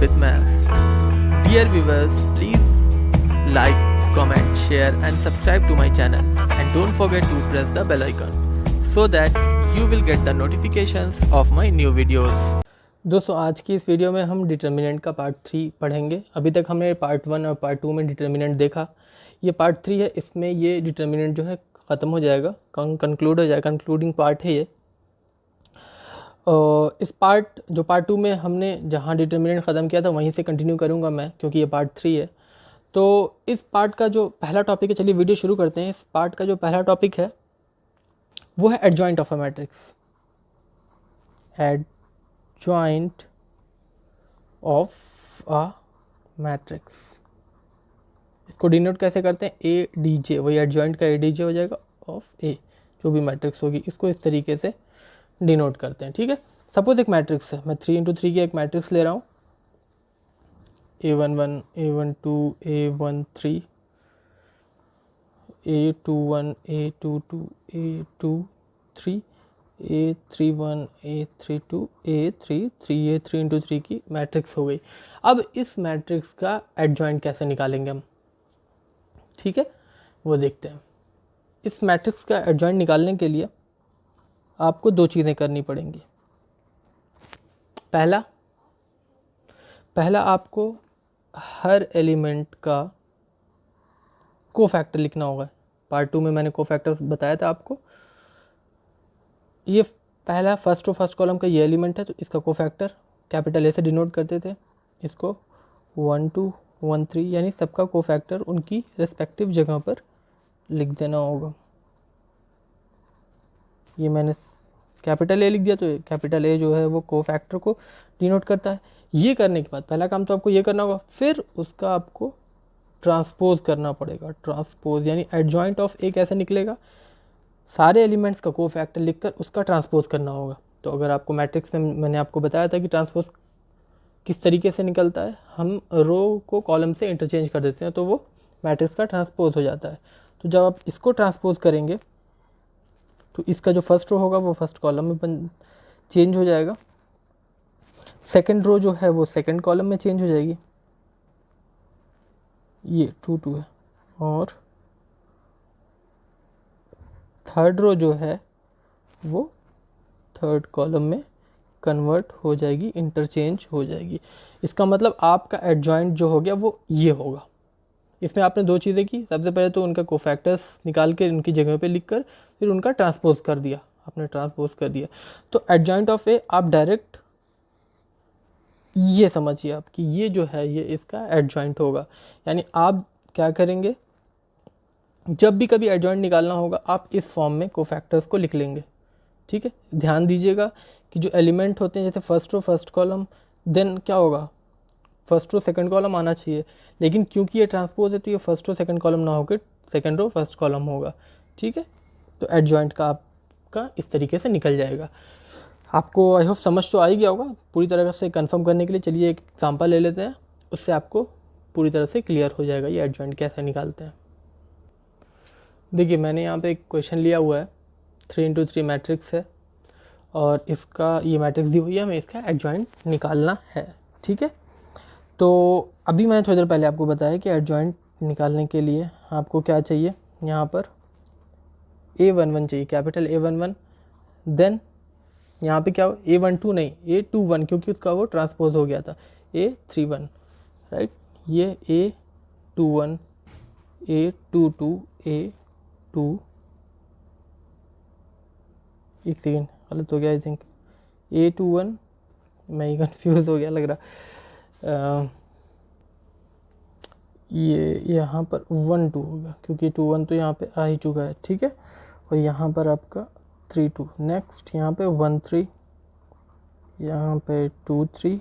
with math. Dear viewers, please like, comment, share and subscribe to my channel and don't forget to press the bell icon so that you will get the notifications of my new videos. दोस्तों आज की इस video में हम determinant का part 3 पढ़ेंगे। अभी तक हमने पार्ट 1 और पार्ट 2 में डिटर्मिनेंट देखा। ये पार्ट 3 है, इसमें ये डिटर्मिनेंट जो है ख़त्म हो जाएगा, कंक्लूड हो जाएगा, कंक्लूडिंग पार्ट है ये। इस पार्ट 2 में हमने जहाँ डिटर्मिनेंट ख़त्म किया था वहीं से कंटिन्यू करूँगा मैं, क्योंकि ये पार्ट 3 है। तो इस पार्ट का जो पहला टॉपिक है, चलिए वीडियो शुरू करते हैं। इस पार्ट का जो पहला टॉपिक है वो है adjoint of a matrix. Adjoint of a matrix, इसको डिनोट कैसे करते हैं? ए डी जे, वही एडजॉइंट का ए डी जे हो जाएगा ऑफ ए, जो भी मैट्रिक्स होगी इसको इस तरीके से डिनोट करते हैं। ठीक है, सपोज एक मैट्रिक्स है, मैं 3x3 की एक मैट्रिक्स ले रहा हूँ, A11 A12 A13 A21 A22 A23 A31 A32 A33, ये 3x3 की मैट्रिक्स हो गई। अब इस मैट्रिक्स का एडजॉइंट कैसे निकालेंगे हम? ठीक है, वो देखते हैं। इस मैट्रिक्स का एडजॉइंट निकालने के लिए आपको दो चीज़ें करनी पड़ेंगी। पहला आपको हर एलिमेंट का कोफैक्टर लिखना होगा। पार्ट 2 में मैंने कोफैक्टर्स बताया था आपको। ये पहला फर्स्ट कॉलम का ये एलिमेंट है, तो इसका कोफैक्टर कैपिटल ए से डिनोट करते थे। इसको 1 2 1 3 यानी सबका कोफैक्टर उनकी रिस्पेक्टिव जगह पर लिख देना होगा। ये मैंने कैपिटल ए लिख दिया, तो कैपिटल ए जो है वो कोफैक्टर को डिनोट करता है। ये करने के बाद पहला काम तो आपको ये करना होगा, फिर उसका आपको ट्रांसपोज करना पड़ेगा। ट्रांसपोज यानी एडजॉइंट ऑफ ए कैसे निकलेगा? सारे एलिमेंट्स का कोफैक्टर लिखकर उसका ट्रांसपोज करना होगा। तो अगर आपको मैट्रिक्स में मैंने आपको बताया था कि ट्रांसपोज किस तरीके से निकलता है, हम रो को कॉलम से इंटरचेंज कर देते हैं तो वो मैट्रिक्स का ट्रांसपोज हो जाता है। तो जब आप इसको ट्रांसपोज करेंगे तो इसका जो फर्स्ट रो होगा वो फर्स्ट कॉलम में चेंज हो जाएगा, सेकंड रो जो है वो सेकंड कॉलम में चेंज हो जाएगी, ये 2 2 है, और थर्ड रो जो है वो थर्ड कॉलम में कन्वर्ट हो जाएगी, इंटरचेंज हो जाएगी। इसका मतलब आपका एडजॉइंट जो हो गया वो ये होगा। इसमें आपने दो चीज़ें की, सबसे पहले तो उनका कोफैक्टर्स निकाल के उनकी जगह पे लिखकर फिर उनका ट्रांसपोज कर दिया, आपने ट्रांसपोज कर दिया। तो एडजॉइंट ऑफ ए आप डायरेक्ट ये समझिए आप कि ये जो है ये इसका एडजॉइंट होगा। यानी आप क्या करेंगे, जब भी कभी एडजॉइंट निकालना होगा आप इस फॉर्म में कोफैक्टर्स को लिख लेंगे। ठीक है, ध्यान दीजिएगा कि जो एलिमेंट होते हैं जैसे first row first column, then क्या होगा, फर्स्ट रो सेकंड कॉलम आना चाहिए, लेकिन क्योंकि ये ट्रांसपोज है तो ये फर्स्ट रो सेकंड कॉलम ना होकर सेकंड रो फर्स्ट कॉलम होगा। ठीक है, तो एडजॉइंट का आपका इस तरीके से निकल जाएगा। आपको आई होप समझ तो आ ही गया होगा। पूरी तरह से कंफर्म करने के लिए चलिए एक एग्जांपल ले लेते हैं, उससे आपको पूरी तरह से क्लियर हो जाएगा ये एडजॉइंट कैसे निकालते हैं। देखिए मैंने यहाँ पे एक क्वेश्चन लिया हुआ है, 3x3 मैट्रिक्स है और इसका ये मैट्रिक्स दी हुई है, हमें इसका एडजॉइंट निकालना है। ठीक है, तो अभी मैंने थोड़ी देर पहले आपको बताया कि एडजॉइंट निकालने के लिए आपको क्या चाहिए, यहाँ पर A11 चाहिए, कैपिटल A11, देन यहाँ पे क्या हो, A12 नहीं A21, क्योंकि उसका वो ट्रांसपोज हो गया था, A31, राइट, ये A21 A22 A2, एक सेकेंड गलत हो गया आई थिंक, A21, मैं ही कन्फ्यूज़ हो गया लग रहा, ये यहाँ पर 1 2 होगा क्योंकि 2 1 तो यहाँ पे आ ही चुका है। ठीक है, और यहाँ पर आपका 3 2, नेक्स्ट यहाँ पे 1 3, यहाँ पे 2 3,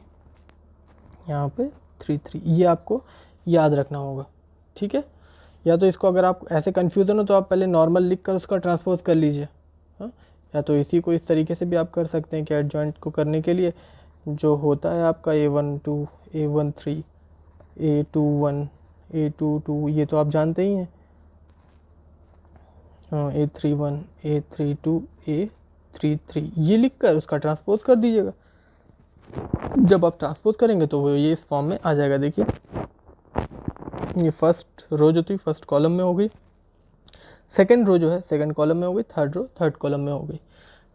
यहाँ पे 3 3, ये आपको याद रखना होगा। ठीक है, या तो इसको अगर आप ऐसे कन्फ्यूज़न हो तो आप पहले नॉर्मल लिख कर उसका ट्रांसपोज कर लीजिए, हाँ, या तो इसी को इस तरीके से भी आप कर सकते हैं कि एडजॉइंट को करने के लिए जो होता है आपका A12 A13 A21 A22, ये तो आप जानते ही हैं, A31 A32 A33, ये लिख कर उसका ट्रांसपोज कर दीजिएगा। जब आप ट्रांसपोज करेंगे तो वो ये इस फॉर्म में आ जाएगा। देखिए ये फर्स्ट रो जो थी फर्स्ट कॉलम में हो गई, सेकंड रो जो है सेकंड कॉलम में हो गई, थर्ड रो थर्ड कॉलम में हो गई।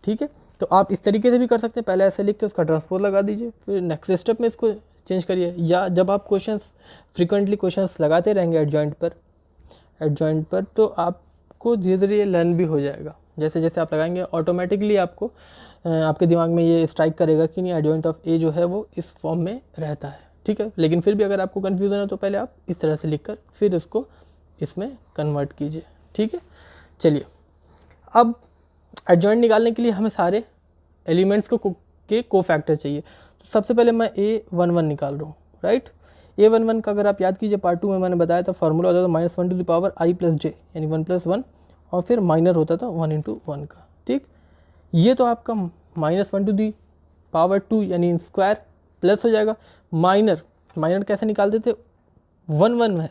ठीक है, तो आप इस तरीके से भी कर सकते हैं, पहले ऐसे लिख के उसका ट्रांसपोज लगा दीजिए, फिर नेक्स्ट स्टेप में इसको चेंज करिए। या जब आप क्वेश्चंस फ्रिक्वेंटली क्वेश्चंस लगाते रहेंगे एडजॉइंट पर तो आपको धीरे धीरे ये लर्न भी हो जाएगा। जैसे जैसे आप लगाएंगे ऑटोमेटिकली आपको आपके दिमाग में ये स्ट्राइक करेगा कि नहीं एडजॉइंट ऑफ ए जो है वो इस फॉर्म में रहता है। ठीक है, लेकिन फिर भी अगर आपको कन्फ्यूज़न है तो पहले आप इस तरह से लिखकर फिर इसको इसमें कन्वर्ट कीजिए। ठीक है, चलिए अब एडजॉइंट निकालने के लिए हमें सारे एलिमेंट्स के कोफैक्टर चाहिए। तो सबसे पहले मैं A11 निकाल रहा हूँ, राइट। A11 का अगर आप याद कीजिए पार्ट 2 में मैंने बताया था फॉर्मूला होता था -1 to the power i plus j, यानी 1 प्लस 1 और फिर माइनर होता था 1 इंटू 1 का। ठीक, ये तो आपका -1 टू दी पावर 2 यानी स्क्वायर प्लस हो जाएगा। माइनर कैसे निकालते थे, 1 है,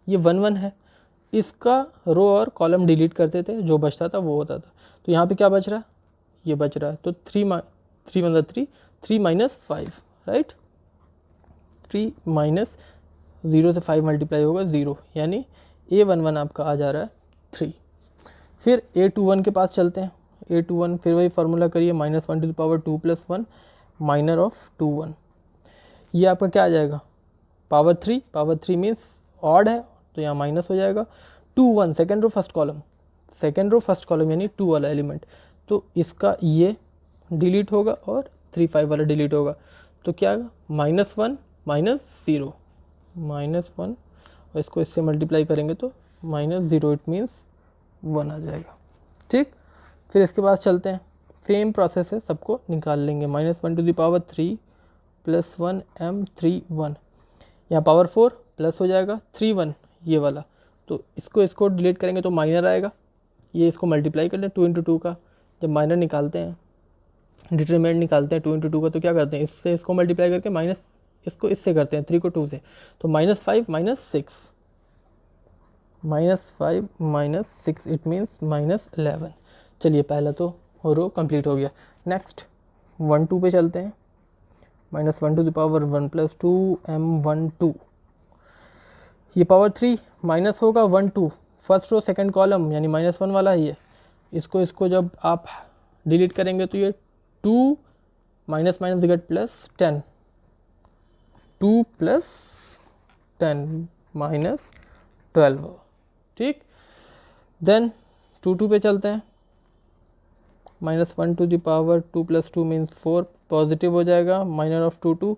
ये 1 है, इसका रो और कॉलम डिलीट करते थे, जो बचता था वो होता था। तो यहाँ पे क्या बच रहा है, ये बच रहा है, तो 3 माइनस 5, राइट। 3 माइनस 0 से 5 मल्टीप्लाई होगा 0, यानी A11 आपका आ जा रहा है 3। फिर A21 के पास चलते हैं। A21 फिर वही फार्मूला करिए, -1 to the power 2 plus 1 minor of 2 1, ये आपका क्या आ जाएगा पावर 3 मीन्स ऑड है तो यहाँ माइनस हो जाएगा। 2 1 सेकेंड रो फर्स्ट कॉलम यानी 2 वाला एलिमेंट, तो इसका ये डिलीट होगा और 3 5 वाला डिलीट होगा, तो क्या आएगा -1 -0 -1 और इसको इससे मल्टीप्लाई करेंगे तो -0, इट मीन्स 1 आ जाएगा। ठीक, फिर इसके बाद चलते हैं, सेम प्रोसेस है, सबको निकाल लेंगे। -1 to the power 3 plus 1 m3 1, यहाँ पावर 4 प्लस हो जाएगा 3 1 ये वाला, तो इसको डिलीट करेंगे तो माइनर आएगा। ये इसको मल्टीप्लाई कर लें 2 इंटू 2 का, जब माइनर निकालते हैं डिटरमिनेंट निकालते हैं 2 इंटू 2 का, तो क्या करते हैं इससे इसको मल्टीप्लाई करके माइनस इसको इससे करते हैं 3 को 2 से, तो -5 -6 इट मीन्स -11। चलिए पहला तो रो कंप्लीट हो गया। नेक्स्ट 1 2 पे चलते हैं। -1 to the power 1 plus 2 m12, ये पावर 3 माइनस होगा 1 2 फर्स्ट रो सेकंड कॉलम यानी -1 वाला ही है, इसको जब आप डिलीट करेंगे तो ये 2 माइनस गेट प्लस 10, 2 प्लस 10 -12। ठीक, देन 2 2 पे चलते हैं। -1 to the power 2 plus 2 means 4 positive हो जाएगा, माइनर ऑफ 2 2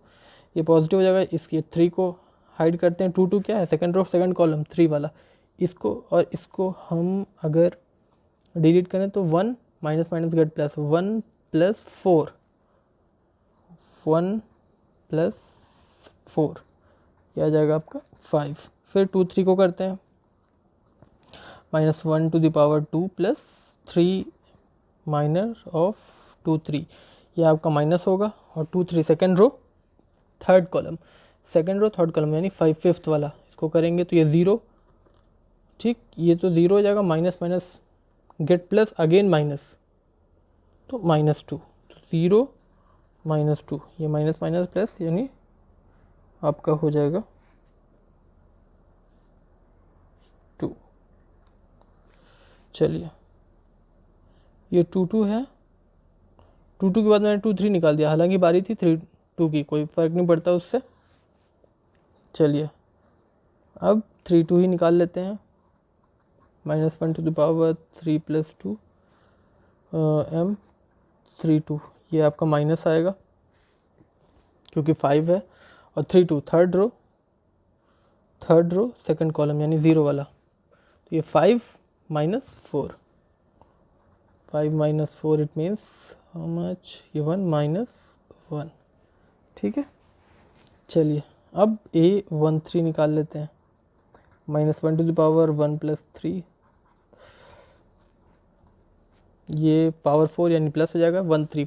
ये पॉजिटिव हो जाएगा, इसके 3 को हाइड करते हैं। 2 2 क्या है सेकंड रो सेकंड कॉलम 3 वाला, इसको और इसको हम अगर डिलीट करें तो 1 माइनस गेट प्लस 1 प्लस 4 यह आ जाएगा आपका 5। फिर 2 3 को करते हैं, -1 to the power 2 plus 3 minor of 2 3, ये आपका माइनस होगा, और 2 3 सेकेंड रो थर्ड कॉलम यानी 5 फिफ्थ वाला, इसको करेंगे तो ये 0। ठीक, ये तो 0 हो जाएगा, minus gate plus again minus, तो -2, तो 0 -2, ये माइनस प्लस यानी आपका हो जाएगा 2। चलिए ये 2 2 है, 2 2 के बाद मैंने 2 3 निकाल दिया, हालांकि बारी थी 3 2 की, कोई फ़र्क नहीं पड़ता उससे। चलिए अब 3 2 ही निकाल लेते हैं। -1 to the power 3 plus 2 m32, ये आपका माइनस आएगा क्योंकि 5 है, और 3 2 थर्ड रो सेकंड कॉलम यानी 0 वाला, तो ये 5 -4 इट मीन्स हाउ मच, ये 1 -1। ठीक है, चलिए अब A13 निकाल लेते हैं। -1 टू द पावर 1 प्लस 3, ये पावर 4 यानी प्लस हो जाएगा 1 3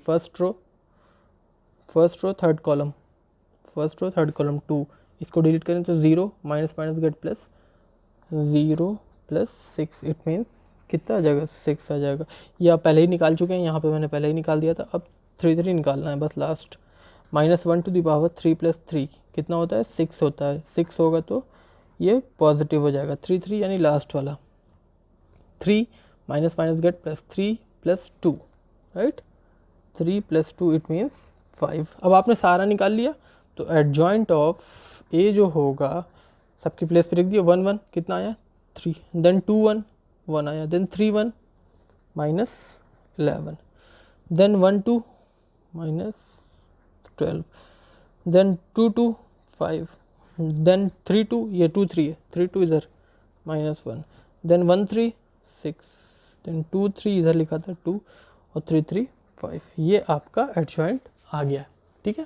फर्स्ट रो थर्ड कॉलम 2, इसको डिलीट करें तो 0 minus gate plus 0 plus 6 it means कितना आ जाएगा 6 आ जाएगा। ये आप पहले ही निकाल चुके हैं, यहाँ पे मैंने पहले ही निकाल दिया था। अब 3 3 निकालना है बस लास्ट, -1 + 3 कितना होता है 6 होता है, 6 होगा तो ये पॉजिटिव हो जाएगा, 3 यानी लास्ट वाला, 3 minus minus gate +3 + 2 right, 3 + 2 it means 5। अब आपने सारा निकाल लिया तो एडजॉइंट ऑफ ए जो होगा सबकी प्लेस पे लिख दिया, 1 1 कितना आया 3, देन 2 1 1 आया, देन 3 1 -11, देन 1 2 -12, देन 2 2 5, देन 3 2 ये 2 3 है, 3 2 इधर -1, देन 1 3 6, देन 2 3 इधर लिखा था 2 और 3 3 5, ये आपका एडजॉइंट आ गया। ठीक है,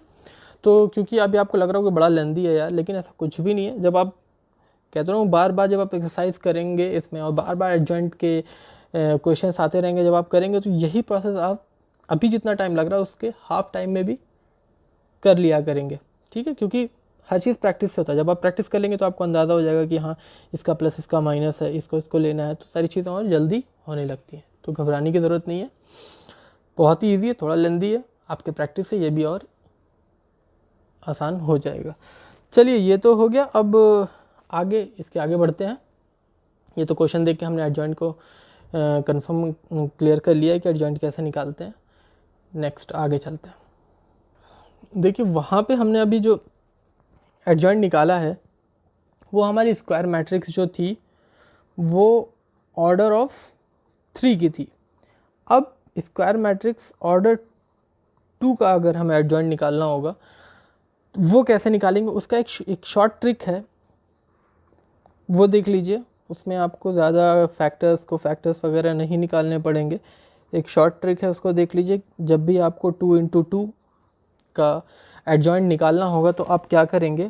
तो क्योंकि अभी आपको लग रहा होगा बड़ा लेंदी है यार, लेकिन ऐसा कुछ भी नहीं है। जब आप कहते हो बार बार जब आप एक्सरसाइज करेंगे इसमें और बार बार एडजॉइंट के क्वेश्चंस आते रहेंगे, जब आप करेंगे तो यही प्रोसेस आप अभी जितना टाइम लग रहा है उसके हाफ टाइम में भी कर लिया करेंगे। ठीक है, क्योंकि हर चीज़ प्रैक्टिस से होता है। जब आप प्रैक्टिस कर लेंगे तो आपको अंदाज़ा हो जाएगा कि हाँ इसका प्लस इसका माइनस है, इसको लेना है, तो सारी चीज़ें और जल्दी होने लगती हैं। तो घबराने की ज़रूरत नहीं है, बहुत ही ईजी है, थोड़ा लेंदी है, आपके प्रैक्टिस से ये भी और आसान हो जाएगा। चलिए ये तो हो गया, अब आगे इसके आगे बढ़ते हैं। ये तो क्वेश्चन देख के हमने एडजॉइंट को कंफर्म क्लियर कर लिया है कि एडजॉइंट कैसे निकालते हैं। नेक्स्ट आगे चलते हैं। देखिए वहाँ पे हमने अभी जो एडजॉइंट निकाला है वो हमारी स्क्वायर मैट्रिक्स जो थी वो ऑर्डर ऑफ 3 की थी। अब स्क्वायर मैट्रिक्स ऑर्डर 2 का अगर हमें एडजॉइंट निकालना होगा तो वो कैसे निकालेंगे, उसका एक शॉर्ट ट्रिक है, वो देख लीजिए। उसमें आपको ज़्यादा फैक्टर्स वगैरह नहीं निकालने पड़ेंगे, एक शॉर्ट ट्रिक है, उसको देख लीजिए। जब भी आपको 2 × 2 का एडजॉइंट निकालना होगा तो आप क्या करेंगे,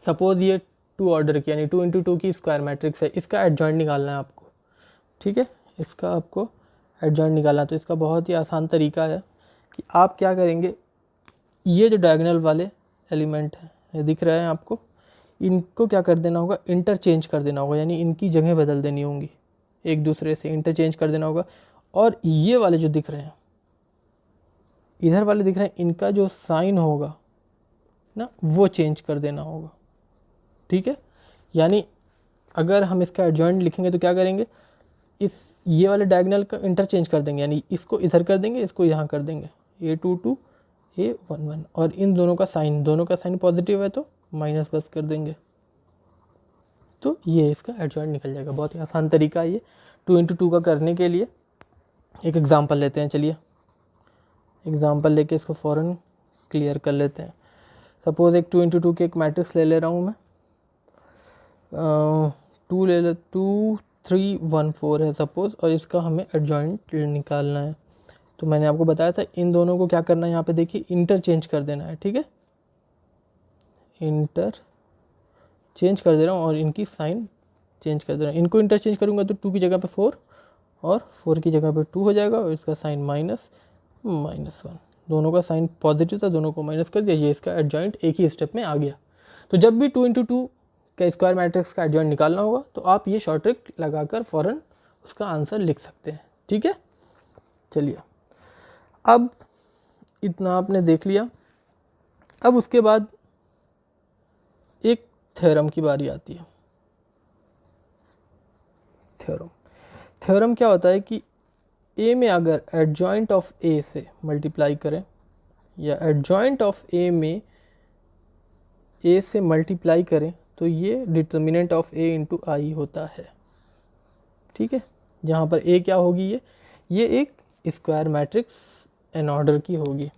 सपोज़ ये 2 ऑर्डर की यानी 2 × 2 की स्क्वायर मैट्रिक्स है, इसका एडजॉइंट निकालना है आपको। ठीक है, इसका आपको एडजॉइंट निकालना है, तो इसका बहुत ही आसान तरीका है कि आप क्या करेंगे, ये जो डायगोनल वाले एलिमेंट हैं ये दिख रहे हैं आपको, इनको क्या कर देना होगा, इंटरचेंज कर देना होगा, यानी इनकी जगह बदल देनी होंगी, एक दूसरे से इंटरचेंज कर देना होगा। और ये वाले जो दिख रहे हैं, इधर वाले दिख रहे हैं, इनका जो साइन होगा ना वो चेंज कर देना होगा। ठीक है, यानी अगर हम इसका एडजॉइंट लिखेंगे तो क्या करेंगे, ये वाले डायगोनल का इंटरचेंज कर देंगे, यानी इसको इधर कर देंगे, इसको यहाँ कर देंगे, A22 A11, और इन दोनों का साइन पॉजिटिव है तो माइनस बस कर देंगे, तो ये इसका एडजॉइंट निकल जाएगा। बहुत ही आसान तरीका है ये 2 × 2 का करने के लिए। एक एग्जांपल लेते हैं, चलिए एग्जांपल लेके इसको फ़ौरन क्लियर कर लेते हैं। सपोज़ एक 2 × 2 की एक मैट्रिक्स ले रहा हूँ मैं, 2 3 1 4 है सपोज़, और इसका हमें एडजॉइंट निकालना है। तो मैंने आपको बताया था इन दोनों को क्या करना है, यहाँ पे देखिए इंटरचेंज कर देना है। ठीक है, इंटरचेंज कर दे रहा हूँ और इनकी साइन चेंज कर दे रहा हूँ। इनको इंटरचेंज करूँगा तो 2 की जगह पे 4 और 4 की जगह पे 2 हो जाएगा, और इसका साइन -1, दोनों का साइन पॉजिटिव था, दोनों को माइनस कर दिया, ये इसका एडजॉइंट एक ही स्टेप में आ गया। तो जब भी 2 × 2 का स्क्वायर मैट्रिक्स का एडजॉइंट निकालना होगा तो आप ये शॉर्ट ट्रिक लगाकर फ़ौरन उसका आंसर लिख सकते हैं। ठीक है, चलिए अब इतना आपने देख लिया। अब उसके बाद एक थ्योरम की बारी आती है। थ्योरम क्या होता है कि ए में अगर एडजॉइंट ऑफ ए से मल्टीप्लाई करें, या एडजॉइंट ऑफ ए में ए से मल्टीप्लाई करें, तो ये डिटर्मिनेंट ऑफ ए × आई होता है। ठीक है, जहाँ पर ए क्या होगी, ये एक स्क्वायर मैट्रिक्स एन ऑर्डर की होगी।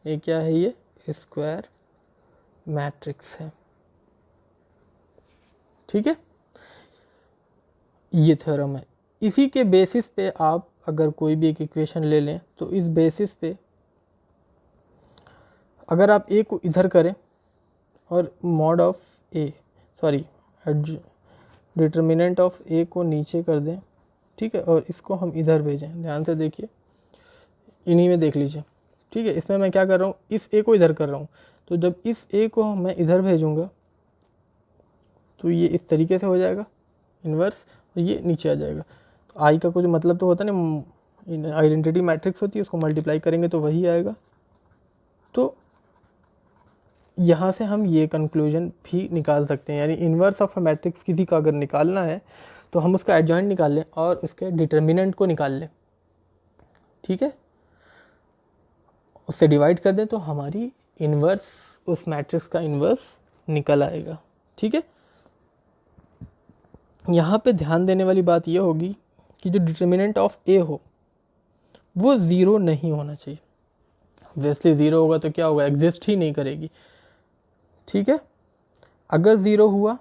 ये क्या है, ये स्क्वायर मैट्रिक्स है। ठीक है, ये थ्योरम है। इसी के बेसिस पे आप अगर कोई भी एक इक्वेशन ले लें तो इस बेसिस पे अगर आप ए को इधर करें और mod of A determinant of A को नीचे कर दें, ठीक है, और इसको हम इधर भेजें, ध्यान से देखिए, इन्हीं में देख लीजिए। ठीक है, इसमें मैं क्या कर रहा हूँ, इस ए को इधर कर रहा हूँ, तो जब इस ए को मैं इधर भेजूँगा तो ये इस तरीके से हो जाएगा इन्वर्स, और ये नीचे आ जाएगा। तो आई का कुछ मतलब तो होता नहीं, आइडेंटिटी मैट्रिक्स होती है, उसको मल्टीप्लाई करेंगे तो वही आएगा। तो यहाँ से हम ये कंक्लूजन भी निकाल सकते हैं, यानी इन्वर्स ऑफ अ मैट्रिक्स किसी का अगर निकालना है तो हम उसका एडजॉइंट निकाल लें और उसके डिटर्मिनेंट को निकाल लें, ठीक है, उससे डिवाइड कर दें तो हमारी इन्वर्स, उस मैट्रिक्स का इन्वर्स निकल आएगा, ठीक है। यहाँ पे ध्यान देने वाली बात ये होगी कि जो डिटर्मिनेंट ऑफ ए हो वो ज़ीरो नहीं होना चाहिए। ऑब्वियसली ज़ीरो होगा तो क्या होगा, एग्जिस्ट ही नहीं करेगी, ठीक है। अगर ज़ीरो हुआ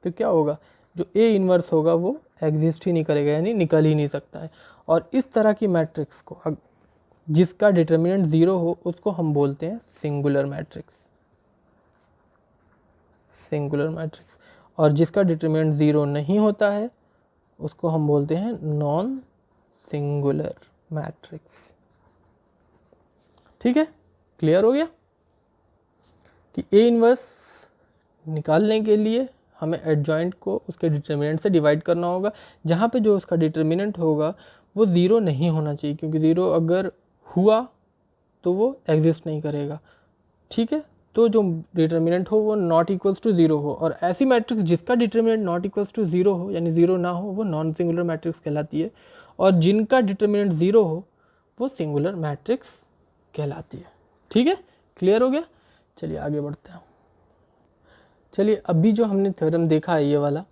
तो क्या होगा, जो ए इन्वर्स होगा वो एग्जिस्ट ही नहीं करेगा, यानी निकल ही नहीं सकता है। और इस तरह की मैट्रिक्स को जिसका डिटर्मिनेंट ज़ीरो हो उसको हम बोलते हैं सिंगुलर मैट्रिक्स, सिंगुलर मैट्रिक्स। और जिसका डिटर्मिनेंट ज़ीरो नहीं होता है उसको हम बोलते हैं नॉन सिंगुलर मैट्रिक्स, ठीक है। क्लियर हो गया कि ए इन्वर्स निकालने के लिए हमें एडजॉइंट को उसके डिटर्मिनेंट से डिवाइड करना होगा, जहाँ पे जो उसका डिटर्मिनेंट होगा वो ज़ीरो नहीं होना चाहिए, क्योंकि ज़ीरो अगर हुआ तो वो एग्जिस्ट नहीं करेगा, ठीक है। तो जो डिटर्मिनेंट हो वो नॉट इक्वल्स टू ज़ीरो हो, और ऐसी मैट्रिक्स जिसका determinant not equals to zero हो, यानी ज़ीरो ना हो, वो नॉन सिंगुलर मैट्रिक्स कहलाती है। और जिनका डिटर्मिनेंट ज़ीरो हो वो सिंगुलर मैट्रिक्स कहलाती है, ठीक है। क्लियर हो गया, चलिए आगे बढ़ते हैं। चलिए अभी जो हमने थ्योरम देखा है ये वाला,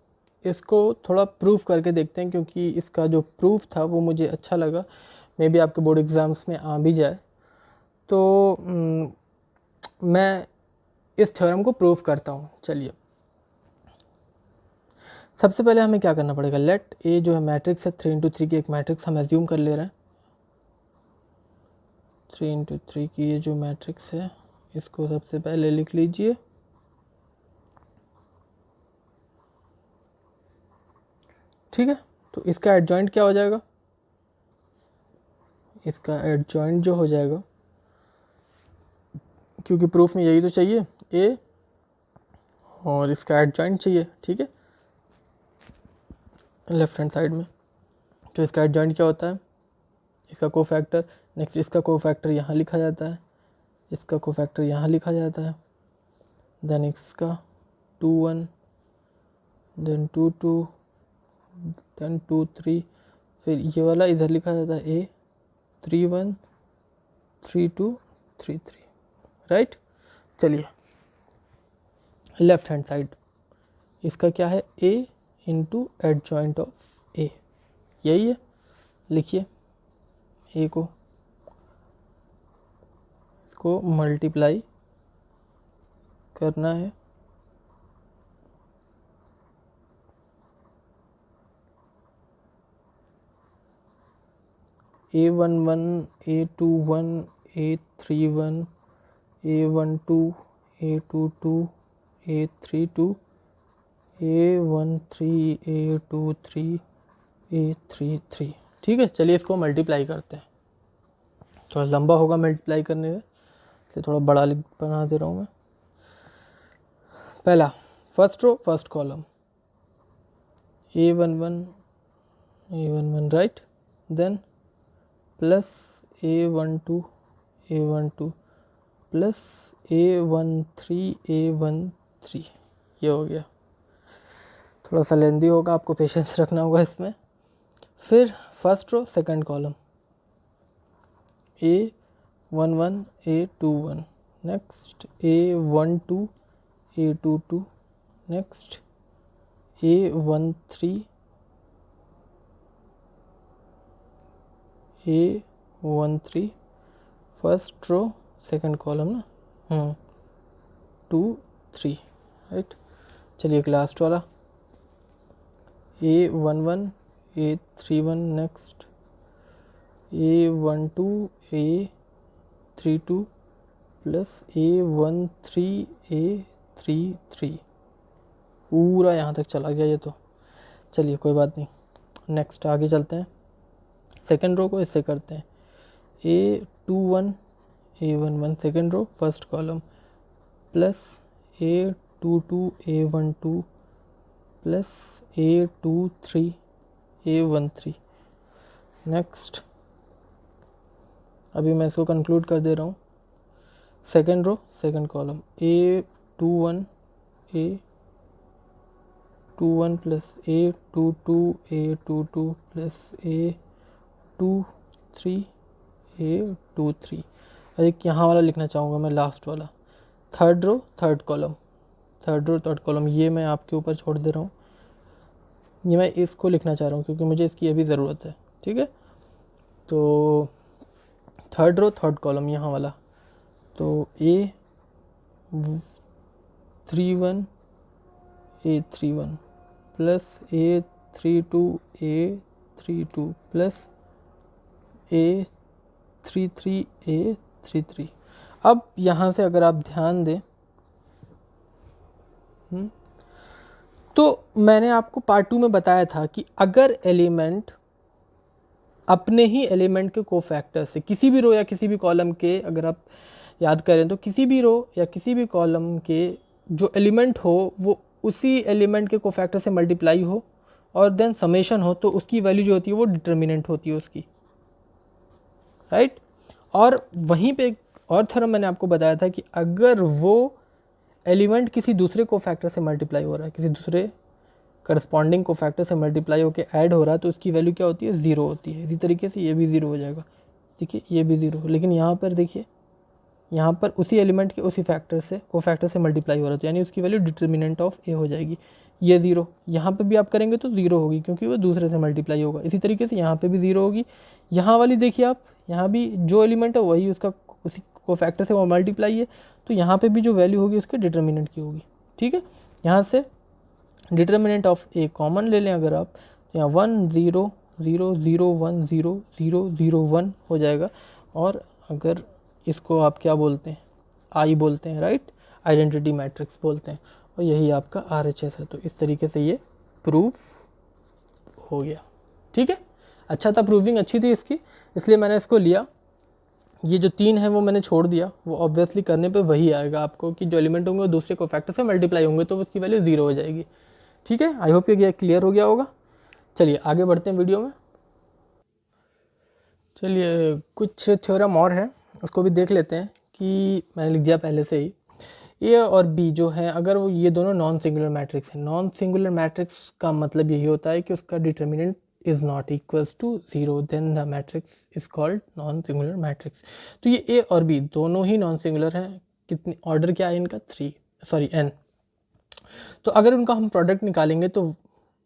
इसको थोड़ा प्रूफ करके देखते हैं, क्योंकि इसका जो प्रूफ था वो मुझे अच्छा लगा, मे बी आपके बोर्ड एग्ज़ाम्स में आ भी जाए। तो मैं इस थ्योरम को प्रूफ करता हूँ। चलिए सबसे पहले हमें क्या करना पड़ेगा, लेट ए जो है मैट्रिक्स है 3 × 3 की एक मैट्रिक्स हम एज्यूम कर ले रहे हैं। 3 × 3 की ये जो मैट्रिक्स है इसको सबसे पहले लिख लीजिए। ठीक है, तो इसका एडजॉइंट क्या हो जाएगा, इसका एडजॉइंट जो हो जाएगा, क्योंकि प्रूफ में यही तो चाहिए ए और इसका एडजॉइंट चाहिए, ठीक है, लेफ्ट हैंड साइड में। तो इसका एडजॉइंट क्या होता है, इसका कोफैक्टर, नेक्स्ट इसका कोफैक्टर यहाँ लिखा जाता है, इसका कोफैक्टर यहाँ लिखा जाता है, देन इसका 2 1, देन 2 2, देन 2 3, फिर ये वाला इधर लिखा जाता है ए 3 1 3 2 3 3, राइट। चलिए लेफ्ट हैंड साइड इसका क्या है, ए इंटू एडजॉइंट ऑफ ए, यही है, लिखिए ए को, इसको मल्टीप्लाई करना है, A11 A21 A31 A12 A22 A32 A13 A23 A33, ठीक है। चलिए इसको मल्टीप्लाई करते हैं, थोड़ा लंबा होगा मल्टीप्लाई करने में, इसलिए थोड़ा बड़ा बना दे रहा हूँ मैं। पहला first row first column A11 right, then plus A12 plus A13 ये हो गया, थोड़ा सा लेंदी होगा, आपको पेशेंस रखना होगा इसमें। फिर first row second column A11 A21, next A12 A22, next A13 first row second column ना, 2 3, राइट। चलिए एक लास्ट वाला A11 A31, next A12 A32 plus A13 A33, पूरा यहाँ तक चला गया ये तो, चलिए कोई बात नहीं, नेक्स्ट आगे चलते हैं। सेकेंड रो को इससे करते हैं A21 A11 second row first column plus A22 A12 plus A23 A13, next अभी मैं इसको कंक्लूड कर दे रहा हूँ। Second row second column A21 A21 plus A22 A22 plus A23 A23। और एक यहाँ वाला लिखना चाहूँगा मैं, लास्ट वाला, थर्ड रो थर्ड कॉलम, ये मैं आपके ऊपर छोड़ दे रहा हूँ, ये मैं इसको लिखना चाह रहा हूँ क्योंकि मुझे इसकी अभी ज़रूरत है। ठीक है, तो थर्ड रो थर्ड कॉलम यहाँ वाला, तो A31 plus A32 plus A33। अब यहाँ से अगर आप ध्यान दें, तो मैंने आपको पार्ट 2 में बताया था कि अगर एलिमेंट अपने ही एलिमेंट के कोफैक्टर से किसी भी रो या किसी भी कॉलम के, अगर आप याद करें तो किसी भी रो या किसी भी कॉलम के जो एलिमेंट हो वो उसी एलिमेंट के कोफैक्टर से मल्टीप्लाई हो और देन समेशन हो, तो उसकी वैल्यू जो होती है वो डिटर्मिनेंट होती है उसकी, राइट। और वहीं पे एक और थ्योरम मैंने आपको बताया था कि अगर वो एलिमेंट किसी दूसरे कोफैक्टर से मल्टीप्लाई हो रहा है, किसी दूसरे करस्पॉन्डिंग कोफैक्टर से मल्टीप्लाई होकर ऐड हो रहा है, तो उसकी वैल्यू क्या होती है, ज़ीरो होती है। इसी तरीके से ये भी ज़ीरो हो जाएगा, देखिए ये भी ज़ीरो। लेकिन यहाँ पर देखिए, यहाँ पर उसी एलिमेंट के उसी फैक्टर से कोफैक्टर से मल्टीप्लाई हो रहा है, तो यानी उसकी वैल्यू डिटर्मिनेंट ऑफ ए हो जाएगी, ये ज़ीरो। यहाँ पे भी आप करेंगे तो ज़ीरो होगी क्योंकि वो दूसरे से मल्टीप्लाई होगा। इसी तरीके से यहाँ पे भी ज़ीरो होगी। यहाँ वाली देखिए आप, यहाँ भी जो एलिमेंट है वही उसका उसी कोफैक्टर से वो मल्टीप्लाई है, तो यहाँ पे भी जो वैल्यू होगी उसके डिटर्मिनेंट की होगी। ठीक है, यहाँ से डिटर्मिनेंट ऑफ ए कॉमन ले लें अगर आप, तो यहाँ 1 0 0 0 1 0 0 0 1 हो जाएगा। और अगर इसको आप क्या बोलते हैं, आई बोलते हैं, राइट, आइडेंटिटी मैट्रिक्स बोलते हैं, और यही आपका RHS है। तो इस तरीके से ये प्रूफ हो गया। ठीक है, अच्छा था, प्रूविंग अच्छी थी इसकी, इसलिए मैंने इसको लिया। ये जो 3 है वो मैंने छोड़ दिया, वो ऑब्वियसली करने पे वही आएगा आपको कि जो एलिमेंट होंगे वो दूसरे कोफैक्टर से मल्टीप्लाई होंगे, तो उसकी वैल्यू ज़ीरो हो जाएगी। ठीक है, आई होप ये क्लियर हो गया होगा। चलिए आगे बढ़ते हैं वीडियो में। चलिए कुछ थ्योरम और है, उसको भी देख लेते हैं कि मैंने लिख दिया पहले से ही। ए और बी जो है, अगर वो ये दोनों नॉन सिंगुलर मैट्रिक्स हैं, नॉन सिंगुलर मैट्रिक्स का मतलब यही होता है कि उसका determinant is not equals to zero, then the matrix is called non singular matrix. तो ये ए और बी दोनों ही नॉन सिंगुलर हैं। कितनी, ऑर्डर क्या है इनका, n। तो अगर उनका हम प्रोडक्ट निकालेंगे, तो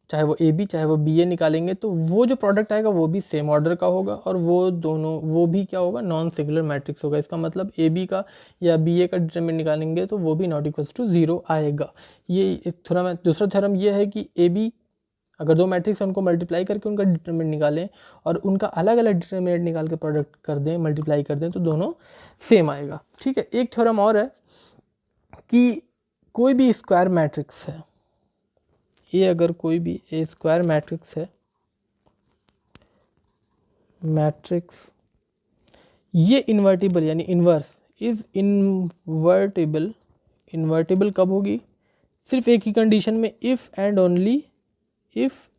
चाहे वो ए बी चाहे वो बी ए निकालेंगे, तो वो जो प्रोडक्ट आएगा वो भी सेम ऑर्डर का होगा, और वो भी क्या होगा, नॉन सिंगुलर मैट्रिक्स होगा। इसका मतलब ए बी का या बी ए का डिटर्मिनेंट निकालेंगे तो वो भी नॉट इक्वल्स टू ज़ीरो आएगा। ये एक थ्योरम है। दूसरा थ्योरम ये है कि ए बी अगर दो मैट्रिक्स उनको मल्टीप्लाई करके उनका डिटर्मिनेंट निकालें और उनका अलग अलग डिटर्मिनेंट निकाल के प्रोडक्ट कर दें, मल्टीप्लाई कर दें, तो दोनों सेम आएगा। ठीक है, एक थ्योरम और है कि कोई भी स्क्वायर मैट्रिक्स है, ये अगर कोई भी ए स्क्वायर मैट्रिक्स है, मैट्रिक्स ये इन्वर्टिबल यानी इन्वर्स इज इन्वर्टिबल। इन्वर्टिबल कब होगी, सिर्फ एक ही कंडीशन में, if and only if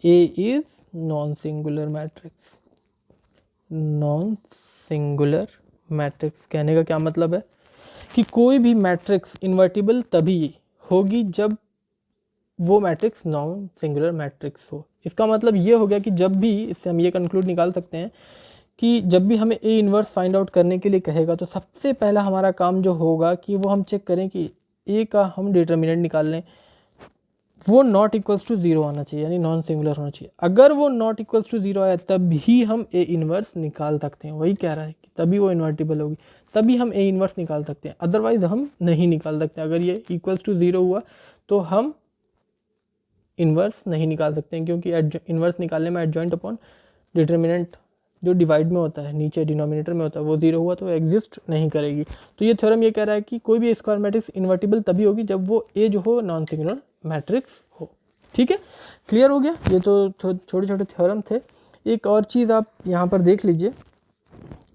A is non singular matrix. Non singular matrix कहने का क्या मतलब है कि कोई भी मैट्रिक्स इन्वर्टिबल तभी होगी जब वो मैट्रिक्स नॉन सिंगुलर मैट्रिक्स हो। इसका मतलब ये हो गया कि जब भी, इससे हम ये कंक्लूड निकाल सकते हैं कि जब भी हमें ए इन्वर्स फाइंड आउट करने के लिए कहेगा, तो सबसे पहला हमारा काम जो होगा कि वो हम चेक करें कि ए का हम डिटर्मिनेंट निकाल लें, वो नॉट इक्वल्स टू ज़ीरो आना चाहिए, यानी नॉन सिंगुलर होना चाहिए। अगर वो नॉट इक्वल्स टू ज़ीरो आया तब ही हम ए इन्वर्स निकाल सकते हैं। वही कह रहा है कि तभी वो इन्वर्टिबल होगी, तभी हम ए इन्वर्स निकाल सकते हैं, अदरवाइज हम नहीं निकाल सकते। अगर ये इक्वल्स टू ज़ीरो हुआ तो हम इन्वर्स नहीं निकाल सकते हैं, क्योंकि इन्वर्स निकालने में एडजॉइंट अपॉन डिटर्मिनेंट जो डिवाइड में होता है, नीचे डिनोमिनेटर में होता है, वो ज़ीरो हुआ तो एग्जिस्ट नहीं करेगी। तो ये थ्योरम ये कह रहा है कि कोई भी स्क्वायर मैट्रिक्स इन्वर्टिबल तभी होगी जब वो ए जो हो नॉन सिंगुलर मैट्रिक्स हो। ठीक है, क्लियर हो गया। ये तो छोटे छोटे थ्योरम थे। एक और चीज़ आप यहाँ पर देख लीजिए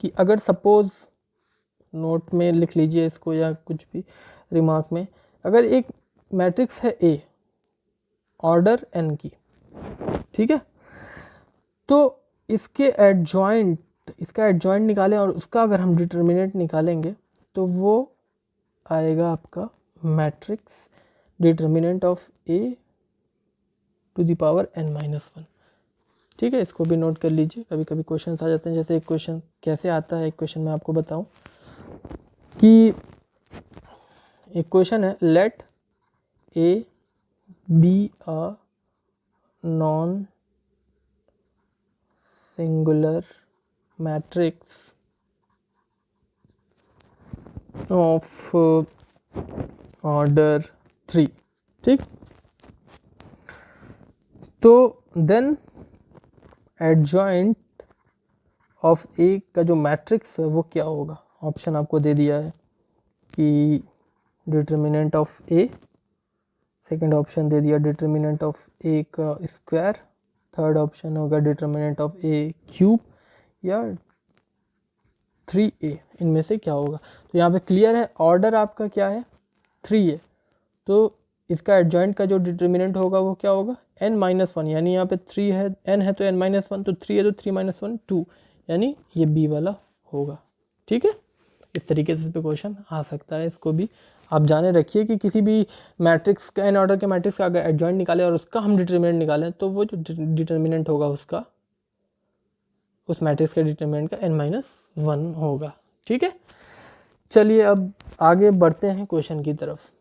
कि अगर सपोज़, नोट में लिख लीजिए इसको या कुछ भी रिमार्क में, अगर एक मैट्रिक्स है ए ऑर्डर n की, ठीक है, तो इसके एडजॉइंट तो इसका एडजॉइंट निकालें और उसका अगर हम डिटर्मिनेंट निकालेंगे तो वो आएगा आपका matrix determinant of A to the power n minus 1। ठीक है, इसको भी नोट कर लीजिए, कभी कभी क्वेश्चन आ जाते हैं। जैसे एक क्वेश्चन कैसे आता है, एक क्वेश्चन मैं आपको बताऊं कि एक क्वेश्चन है, let A B a non singular matrix of order 3। ठीक, तो देन एडजॉइंट ऑफ ए का जो मैट्रिक्स है वो क्या होगा। ऑप्शन आपको दे दिया है कि determinant of A, second option दे दिया डिटर्मिनेंट ऑफ ए का स्क्वायर, थर्ड ऑप्शन होगा डिटर्मिनेंट ऑफ ए क्यूब या 3a, इनमें से क्या होगा। तो यहाँ पे क्लियर है, ऑर्डर आपका क्या है 3 है, तो इसका एडजॉइंट का जो डिटर्मिनेंट होगा वो क्या होगा n माइनस 1, यानी यहाँ पे 3 है, n है तो n माइनस 1, तो 3 है तो 3 माइनस 1 2, यानी ये b वाला होगा। ठीक है, इस तरीके से इस पे क्वेश्चन आ सकता है। इसको भी आप जाने रखिए कि किसी भी मैट्रिक्स का, n ऑर्डर के मैट्रिक्स का अगर एडजॉइंट निकाले और उसका हम डिटर्मिनेंट निकालें तो वो जो डिटर्मिनेंट होगा उसका, उस मैट्रिक्स के डिटर्मिनेंट का n माइनस 1 होगा। ठीक है, चलिए अब आगे बढ़ते हैं क्वेश्चन की तरफ।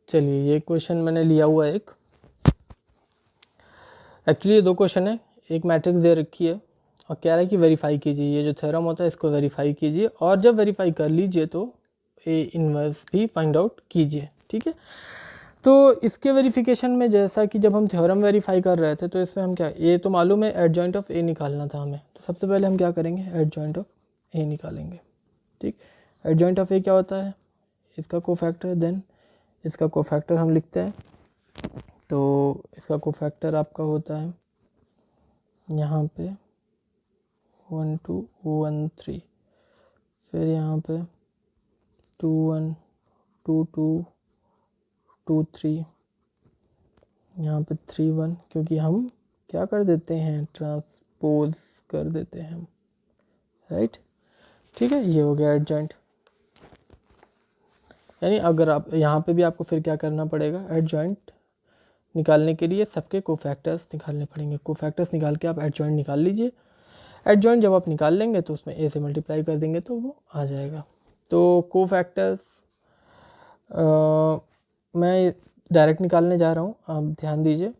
चलिए, ये क्वेश्चन मैंने लिया हुआ है एक, एक्चुअली ये दो क्वेश्चन है। एक मैट्रिक्स दे रखी है और कह रहा है कि वेरीफाई कीजिए, ये जो थ्योरम होता है इसको वेरीफाई कीजिए, और जब वेरीफाई कर लीजिए तो ए इनवर्स भी फाइंड आउट कीजिए। ठीक है, तो इसके वेरिफिकेशन में जैसा कि जब हम थ्योरम वेरीफाई कर रहे थे तो इसमें हम क्या, ए तो मालूम है, एडजॉइंट ऑफ ए निकालना था हमें, तो सबसे पहले हम क्या करेंगे, एडजॉइंट ऑफ ए निकालेंगे। ठीक, एडजॉइंट ऑफ ए क्या होता है, इसका कोफैक्टर, देन इसका कोफैक्टर हम लिखते हैं, तो इसका कोफैक्टर आपका होता है यहाँ पे 1 2 1 3, फिर यहाँ पे 2 1 2 2 2 3, यहाँ पे 3 1, क्योंकि हम क्या कर देते हैं, ट्रांसपोज कर देते हैं हम, राइट। ठीक है, ये हो गया एडजॉइंट। यानी अगर आप यहाँ पे भी आपको फिर क्या करना पड़ेगा, एडजॉइंट निकालने के लिए सबके कोफैक्टर्स निकालने पड़ेंगे। कोफैक्टर्स निकाल के आप एडजॉइंट निकाल लीजिए। एडजॉइंट जब आप निकाल लेंगे तो उसमें ए से मल्टीप्लाई कर देंगे तो वो आ जाएगा। तो कोफैक्टर्स मैं डायरेक्ट निकालने जा रहा हूँ, आप ध्यान दीजिए।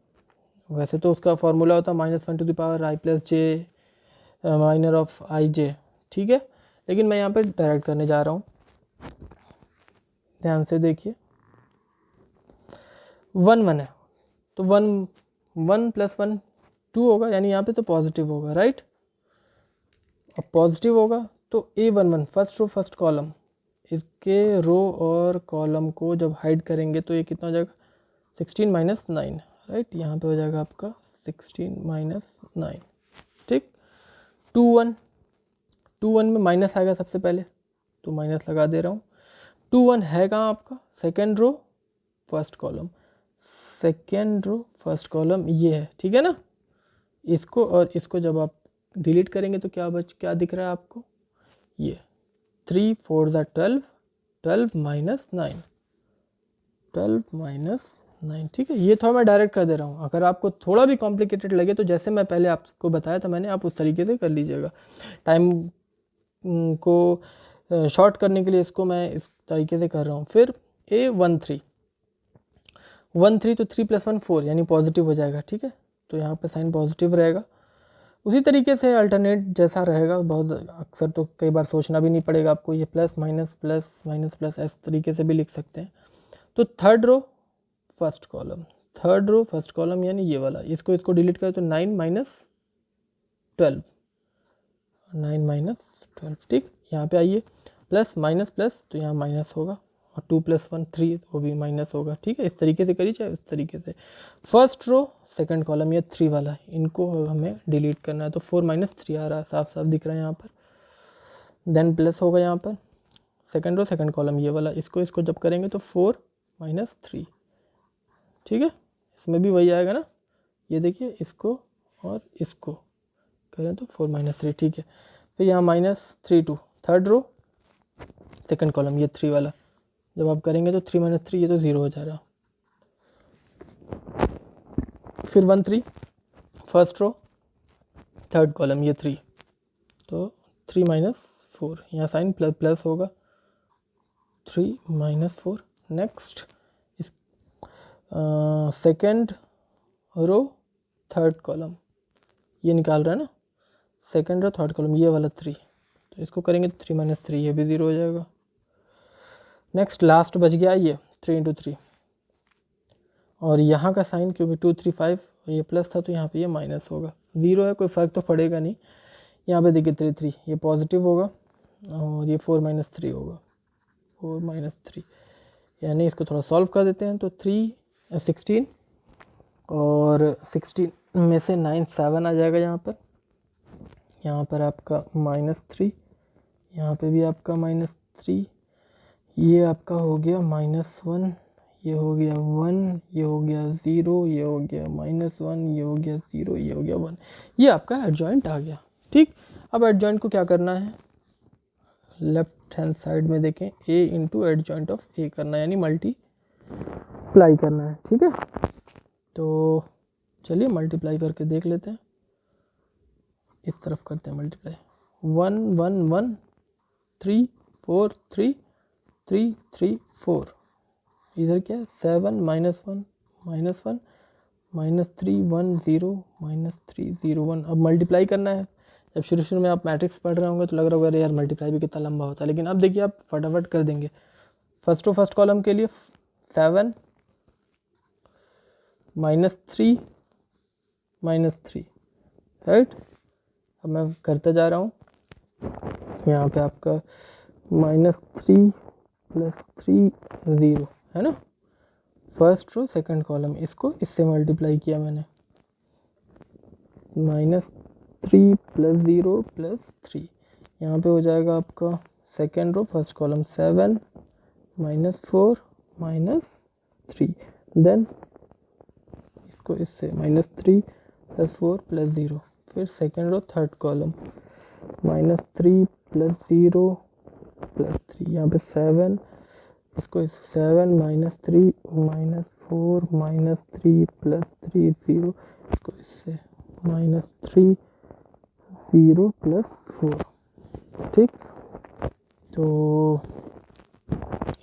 वैसे तो उसका फॉर्मूला होता है -1 to the power i plus J minor of I J. ठीक है, लेकिन मैं यहाँ पे डायरेक्ट करने जा रहा हूँ, ध्यान से देखिए। 1 1 है तो 1 1 प्लस 1 2 होगा, यानी यहाँ पे तो पॉजिटिव होगा, राइट। अब पॉजिटिव होगा तो A11 first row first column, इसके रो और कॉलम को जब हाइड करेंगे तो ये कितना हो जाएगा, 16 माइनस 9, राइट। यहाँ पे हो जाएगा आपका 16 माइनस 9। ठीक, 2 1 2 1 में माइनस आएगा सबसे पहले, तो माइनस लगा दे रहा हूँ। 2 1 है कहाँ आपका, second row first column, second row first column ये है, ठीक है ना। इसको और इसको जब आप डिलीट करेंगे तो क्या दिख रहा है आपको, ये 3 4 12 12 माइनस 9 12 माइनस 9। ठीक है, ये थोड़ा मैं डायरेक्ट कर दे रहा हूँ। अगर आपको थोड़ा भी कॉम्प्लिकेटेड लगे तो जैसे मैं पहले आपको बताया था मैंने, आप उस तरीके से कर लीजिएगा। टाइम को शॉर्ट करने के लिए इसको मैं इस तरीके से कर रहा हूँ। फिर A13 तो 3 + 1 4, यानी पॉजिटिव हो जाएगा। ठीक है, तो यहाँ पे साइन पॉजिटिव रहेगा। उसी तरीके से अल्टरनेट जैसा रहेगा, बहुत अक्सर तो कई बार सोचना भी नहीं पड़ेगा आपको, ये प्लस माइनस इस तरीके से भी लिख सकते हैं। तो थर्ड रो फर्स्ट कॉलम यानी ये वाला, इसको डिलीट करें तो 9 माइनस 12। ठीक, यहाँ पे आइए, प्लस माइनस प्लस तो यहाँ माइनस होगा, और 2 + 1 3 वो भी माइनस होगा। ठीक है, इस तरीके से करिए, चाहे इस तरीके से। फर्स्ट रो सेकंड कॉलम ये 3 वाला है, इनको हमें डिलीट करना है, तो 4 - 3 आ रहा है, साफ साफ दिख रहा है यहाँ पर। देन प्लस होगा यहाँ पर, सेकंड रो सेकंड कॉलम ये वाला, इसको जब करेंगे तो 4 - 3। ठीक है, इसमें भी वही आएगा ना, ये देखिए, इसको और इसको करें तो 4 माइनस 3, ठीक है। फिर यहाँ -3 2, थर्ड रो सेकंड कॉलम, ये 3 वाला जब आप करेंगे तो 3 माइनस 3 ये तो 0 हो जा रहा। फिर 1 3 फर्स्ट रो थर्ड कॉलम, ये 3, तो 3 माइनस 4, यहाँ साइन प्लस प्लस होगा, 3 माइनस 4। नेक्स्ट इस सेकेंड रो थर्ड कॉलम, ये निकाल रहा है ना, सेकेंड रो थर्ड कॉलम, ये वाला 3, तो इसको करेंगे तो 3 माइनस 3 ये भी 0 हो जाएगा। नेक्स्ट लास्ट बच गया ये 3 इंटू 3, और यहाँ का साइन क्योंकि 2 3 5 ये प्लस था तो यहाँ पे ये माइनस होगा, 0 है कोई फ़र्क तो पड़ेगा नहीं। यहाँ पे देखिए 3 3 ये पॉजिटिव होगा और ये 4 माइनस 3 होगा, 4 माइनस 3, यानी इसको थोड़ा सॉल्व कर देते हैं तो 16 और 16 में से 9 7 आ जाएगा यहाँ पर आपका -3, यहाँ पे भी आपका -3, ये आपका हो गया -1, ये हो गया 1, ये हो गया 0, ये हो गया -1, ये हो गया 0, ये हो गया 1, ये आपका एडजॉइंट आ गया। ठीक, अब एडजॉइंट को क्या करना है, लेफ्ट हैंड साइड में देखें a into adjoint of a करना है, यानी मल्टीप्लाई करना है। ठीक है, तो चलिए मल्टीप्लाई करके देख लेते हैं, इस तरफ करते हैं मल्टीप्लाई, 1 1 1 3 4 3 3 3 4, इधर क्या है 7 -1 -1 -3 1 0 -3 0 1। अब मल्टीप्लाई करना है, जब शुरू में आप मैट्रिक्स पढ़ रहे होंगे तो लग रहा होगा अरे यार मल्टीप्लाई भी कितना लंबा होता है, लेकिन अब देखिए आप फटाफट कर देंगे। फर्स्ट रो फर्स्ट कॉलम के लिए 7 -3 -3, राइट। अब मैं करता जा रहा हूँ, यहाँ पे आपका -3 + 3 0 है ना, फर्स्ट रो सेकंड कॉलम, इसको इससे मल्टीप्लाई किया मैंने, -3 + 0 + 3, यहाँ पे हो जाएगा आपका second row first column 7 -4 -3, then इसको इससे -3 + 4 + 0, फिर सेकंड रो थर्ड कॉलम -3 + 0 + 3, यहाँ पे 7, इसको इस 7 -3 -4 -3 + 3 0, इसको इससे -3 0 + 4। ठीक, तो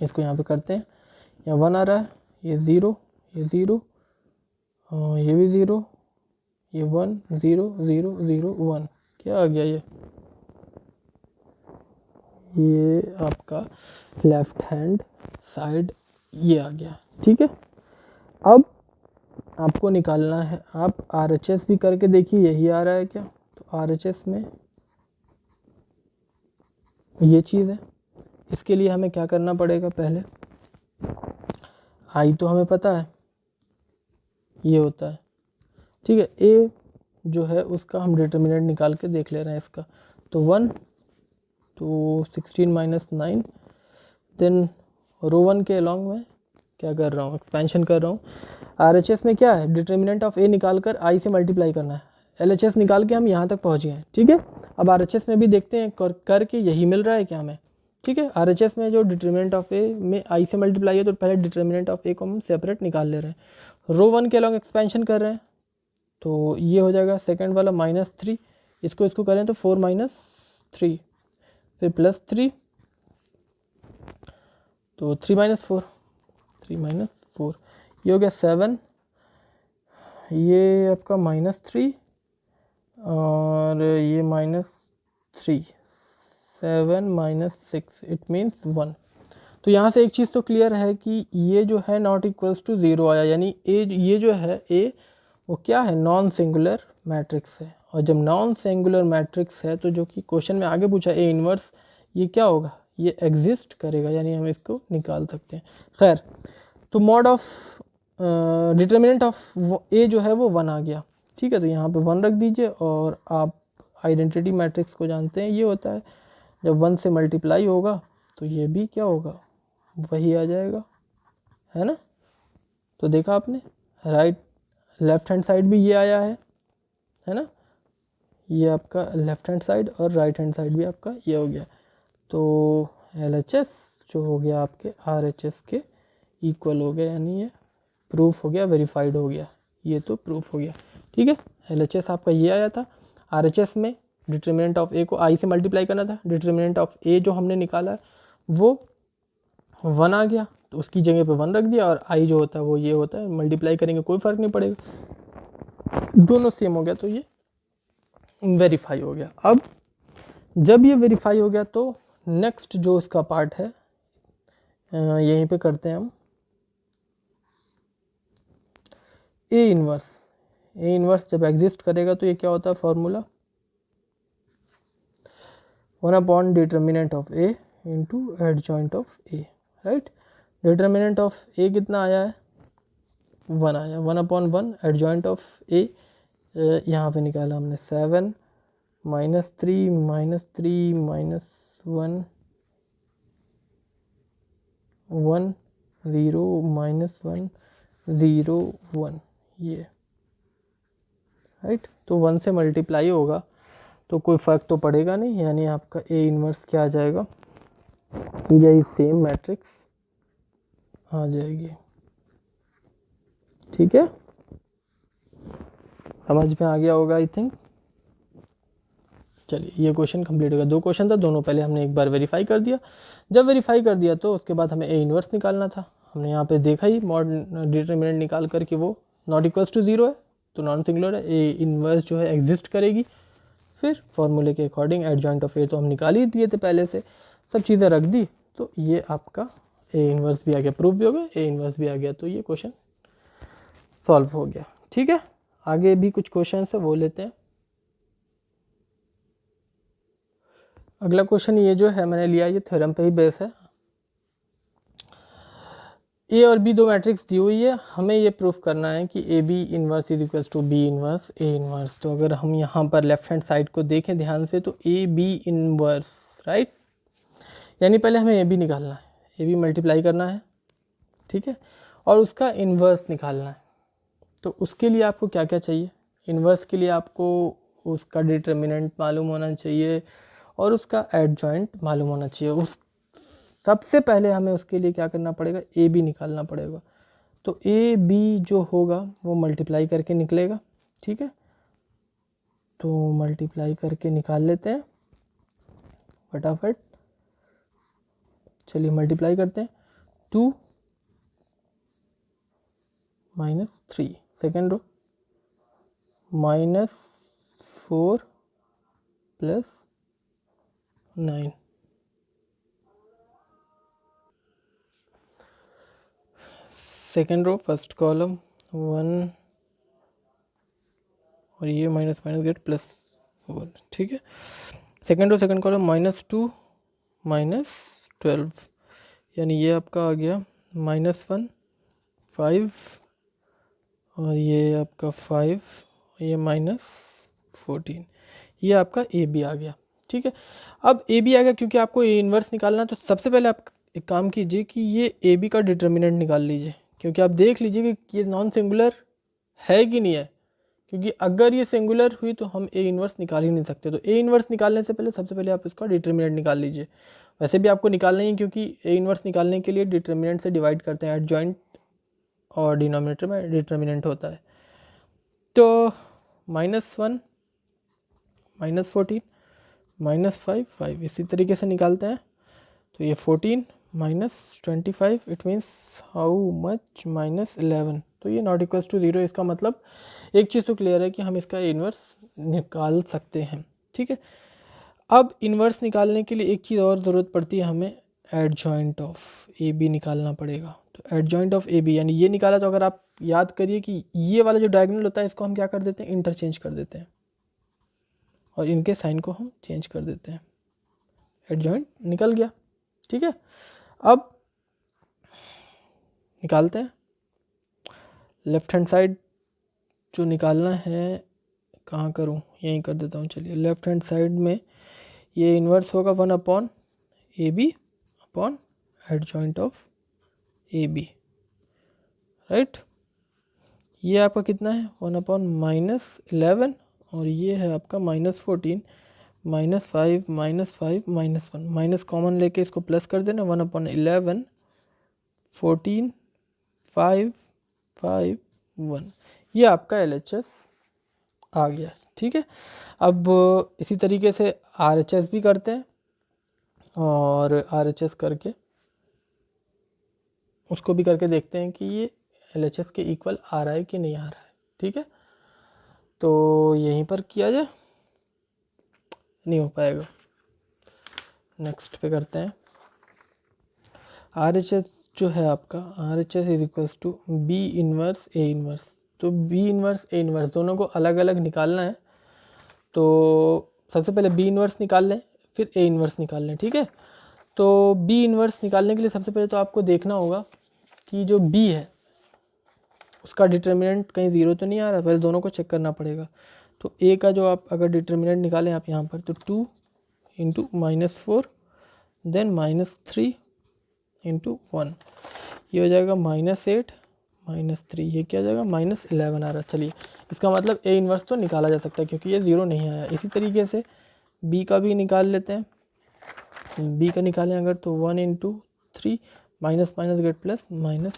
इसको यहाँ पे करते हैं, यहाँ 1 आ रहा है, ये 0 ये 0, ये भी 0, ये 1 0 0 0 1, क्या आ गया ये आपका लेफ्ट हैंड साइड ये आ गया। ठीक है, अब आपको निकालना है, आप RHS भी करके देखिए यही आ रहा है क्या, तो RHS में ये चीज़ है। इसके लिए हमें क्या करना पड़ेगा, पहले I तो हमें पता है ये होता है, ठीक है। A जो है उसका हम डिटर्मिनेंट निकाल के देख ले रहे हैं इसका, तो 1, तो 16 - 9, देन रो 1 के अलॉन्ग में क्या कर रहा हूँ, एक्सपेंशन कर रहा हूँ। RHS में क्या है, डिटर्मिनेंट ऑफ A निकाल कर I से मल्टीप्लाई करना है, LHS निकाल के हम यहाँ तक पहुँच गए हैं। ठीक है, अब RHS में भी देखते हैं करके यही मिल रहा है क्या हमें। ठीक है, RHS में जो डिटर्मिनेंट ऑफ A में I से मल्टीप्लाई है, तो पहले डिटर्मिनेंट ऑफ A को हम सेपरेट निकाल ले रहे हैं, रो 1 के अलॉन्ग एक्सपेंशन कर रहे हैं, तो ये हो जाएगा सेकेंड वाला -3, इसको करें तो 4 - 3, फिर +3, तो 3 - 4 3 - 4, ये हो गया 7, ये आपका -3 और ये -3, 7 - 6, इट मीन्स 1। तो यहाँ से एक चीज़ तो क्लियर है कि ये जो है नॉट इक्वल्स टू 0 आया, यानी ये जो है A वो क्या है, नॉन सिंगुलर मैट्रिक्स है, और जब नॉन सिंगुलर मैट्रिक्स है तो जो कि क्वेश्चन में आगे पूछा A इन्वर्स, ये क्या होगा, ये एग्जिस्ट करेगा, यानी हम इसको निकाल सकते हैं। खैर, तो mod of determinant of A जो है वो 1 आ गया। ठीक है, तो यहाँ पे 1 रख दीजिए, और आप आइडेंटिटी मैट्रिक्स को जानते हैं, ये होता है जब 1 से मल्टीप्लाई होगा तो ये भी क्या होगा, वही आ जाएगा, है ना। तो देखा आपने, राइट लेफ्ट हैंड साइड भी ये आया है ना, ये आपका लेफ्ट हैंड साइड और राइट हैंड साइड भी आपका ये हो गया। तो LHS जो हो गया आपके RHS के इक्वल हो गया, यानी ये प्रूफ हो गया, वेरीफाइड हो गया, ये तो प्रूफ हो गया। ठीक है, LHS आपका ये आया था। RHS में डिटर्मिनेंट ऑफ ए को आई से मल्टीप्लाई करना था, डिटर्मिनेंट ऑफ ए जो हमने निकाला है वो 1 आ गया, तो उसकी जगह पे 1 रख दिया, और आई जो होता है वो ये होता है, मल्टीप्लाई करेंगे कोई फ़र्क नहीं पड़ेगा, दोनों सेम हो गया, तो ये वेरीफाई हो गया। अब जब ये वेरीफाई हो गया तो नेक्स्ट जो इसका पार्ट है यहीं पे करते हैं हम ए इनवर्स। ए इनवर्स जब एग्जिस्ट करेगा तो ये क्या होता है formula, 1 determinant of A into adjoint of A, right. Determinant of A कितना आया है, 1 आया, 1/1 एडजॉइंट ऑफ ए यहाँ पे निकाला हमने 7 -3 -3 -1 1 0 -1 0 1, ये राइट। तो 1 से मल्टीप्लाई होगा तो कोई फ़र्क तो पड़ेगा नहीं, यानी आपका ए इनवर्स क्या आ जाएगा, यही सेम मैट्रिक्स आ जाएगी। ठीक है, समझ में आ गया होगा आई थिंक। चलिए ये क्वेश्चन कंप्लीट हो गया। 2 क्वेश्चन था, दोनों पहले हमने एक बार वेरीफाई कर दिया। जब वेरीफाई कर दिया तो उसके बाद हमें ए इनवर्स निकालना था। हमने यहाँ पे देखा ही मॉड डिटर्मिनेंट निकाल कर कि वो नॉट इक्वल्स टू 0 है, तो नॉन सिंगुलर है, ए इनवर्स जो है एग्जिस्ट करेगी। फिर फॉर्मूले के अकॉर्डिंग एडजॉइंट ऑफ ए तो हम निकाल ही दिए थे पहले से, सब चीज़ें रख दी, तो ये आपका ए इनवर्स भी आ गया, प्रूफ भी हो गया, ए इनवर्स भी आ गया, तो ये क्वेश्चन सॉल्व हो गया। ठीक है, आगे भी कुछ क्वेश्चन है वो लेते हैं। अगला क्वेश्चन ये जो है मैंने लिया, ये थ्योरम पे ही बेस है। ए और बी 2 मैट्रिक्स दी हुई है, हमें ये प्रूफ करना है कि A B inverse is equals to B inverse A inverse. तो अगर हम यहाँ पर लेफ्ट हैंड साइड को देखें ध्यान से तो ए बी इनवर्स, राइट, यानी पहले हमें ए बी निकालना है, ए बी मल्टीप्लाई करना है, ठीक है, और उसका इन्वर्स निकालना है। तो उसके लिए आपको क्या क्या चाहिए, इन्वर्स के लिए आपको उसका डिटर्मिनेंट मालूम होना चाहिए और उसका एडजॉइंट मालूम होना चाहिए। उस सबसे पहले हमें उसके लिए क्या करना पड़ेगा, ए बी निकालना पड़ेगा। तो ए बी जो होगा वो मल्टीप्लाई करके निकलेगा, ठीक है, तो मल्टीप्लाई करके निकाल लेते हैं फटाफट। चलिए मल्टीप्लाई करते हैं, 2 -3, second row, -4 + 9, second row first column 1 और ये माइनस माइनस गेट +4, ठीक है। सेकेंड रो सेकेंड कॉलम -2 -12, यानी ये आपका आ गया -1 5 और ये आपका 5 और ये -14, ये आपका ए बी आ गया, ठीक है। अब ए बी आ गया, क्योंकि आपको ए इन्वर्स निकालना है तो सबसे पहले आप एक काम कीजिए कि ये ए बी का डिटर्मिनेंट निकाल लीजिए, क्योंकि आप देख लीजिए कि ये नॉन सिंगुलर है कि नहीं है, क्योंकि अगर ये सिंगुलर हुई तो हम ए इन्वर्स निकाल ही नहीं सकते। तो ए इन्वर्स निकालने से पहले सबसे पहले आप इसका डिटर्मिनेंट निकाल लीजिए। वैसे भी आपको निकालना ही, क्योंकि ए इन्वर्स निकालने के लिए डिटर्मिनेंट से डिवाइड करते हैं, एडजॉइंट और डिनोमिनेटर में डिटर्मिनेंट होता है। तो -1 -14 -5 5, इसी तरीके से निकालते हैं। तो ये 14 -25, इट मीन्स हाउ मच, -11, तो ये नॉट इक्वल्स टू 0। इसका मतलब एक चीज़ तो क्लियर है कि हम इसका इन्वर्स निकाल सकते हैं, ठीक है। अब इन्वर्स निकालने के लिए एक चीज़ और ज़रूरत पड़ती है हमें, एडजॉइंट ऑफ ए बी निकालना पड़ेगा। तो एडजॉइंट ऑफ ए बी यानी ये निकाला, तो अगर आप याद करिए कि ये वाला जो डायगोनल होता है इसको हम क्या कर देते हैं, इंटरचेंज कर देते हैं और इनके साइन को हम चेंज कर देते हैं, एडजॉइंट निकल गया, ठीक है। अब निकालते हैं लेफ्ट हैंड साइड जो निकालना है, कहाँ करूँ, यहीं कर देता हूँ। चलिए लेफ्ट हैंड साइड में ये इन्वर्स होगा 1/AB upon adjoint of A B, right. ये आपका कितना है, 1/-11 और ये है आपका -14, -5, -5, -1, माइनस कॉमन लेके इसको प्लस कर देना, 1/11, 14, 5, 5, 1, ये आपका LHS आ गया। ठीक है, अब इसी तरीके से RHS भी करते हैं, और RHS करके उसको भी करके देखते हैं कि ये LHS के इक्वल आ रहा है कि नहीं आ रहा है। ठीक है, तो यहीं पर किया जाए, नहीं हो पाएगा, नेक्स्ट पे करते हैं। RHS जो है आपका, RHS is equals to B inverse A इनवर्स। तो B इनवर्स A इनवर्स दोनों को अलग अलग निकालना है, तो सबसे पहले B इनवर्स निकाल लें, फिर A इनवर्स निकाल लें। ठीक है, तो B इनवर्स निकालने के लिए सबसे पहले तो आपको देखना होगा कि जो B है उसका डिटर्मिनेंट कहीं ज़ीरो तो नहीं आ रहा, पहले दोनों को चेक करना पड़ेगा। तो A का जो आप अगर डिटर्मिनेंट निकालें आप यहाँ पर, तो 2 इंटू -4 देन -3 इंटू 1, ये हो जाएगा -8 -3, ये क्या हो जाएगा -11 आ रहा है। चलिए, इसका मतलब A इन्वर्स तो निकाला जा सकता है क्योंकि ये ज़ीरो नहीं आया। इसी तरीके से B का भी निकाल लेते हैं। B का निकालें अगर, तो 1 into 3, minus minus gate plus -1,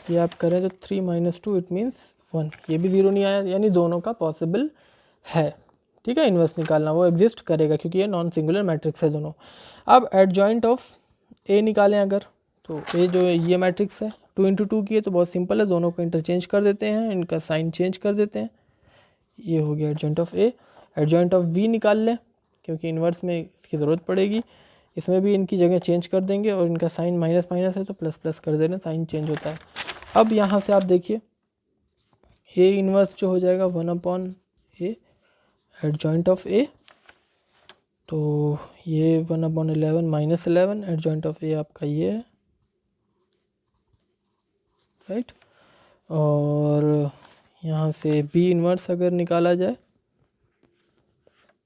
ये आप करें तो 3 - 2 इट मीन्स 1, ये भी ज़ीरो नहीं आया, यानी दोनों का पॉसिबल है। ठीक है, इन्वर्स निकालना वो एग्जिस्ट करेगा क्योंकि ये नॉन सिंगुलर मैट्रिक्स है दोनों। अब एडजॉइंट ऑफ A निकालें अगर, तो A जो है ये मैट्रिक्स है, 2 इंटू 2 की है, तो बहुत सिंपल है, दोनों को इंटरचेंज कर देते हैं, इनका साइन चेंज कर देते हैं, ये हो गया adjoint of A। Adjoint of V निकाल लें क्योंकि इन्वर्स में इसकी ज़रूरत पड़ेगी, इसमें भी इनकी जगह चेंज कर देंगे, और इनका साइन माइनस माइनस है तो प्लस प्लस कर देना, साइन चेंज होता है। अब यहाँ से आप देखिए A इन्वर्स जो हो जाएगा 1/A एडजॉइंट ऑफ A, तो ये 1/11 -11 एडजॉइंट ऑफ A आपका ये है, राइट। और यहाँ से B इन्वर्स अगर निकाला जाए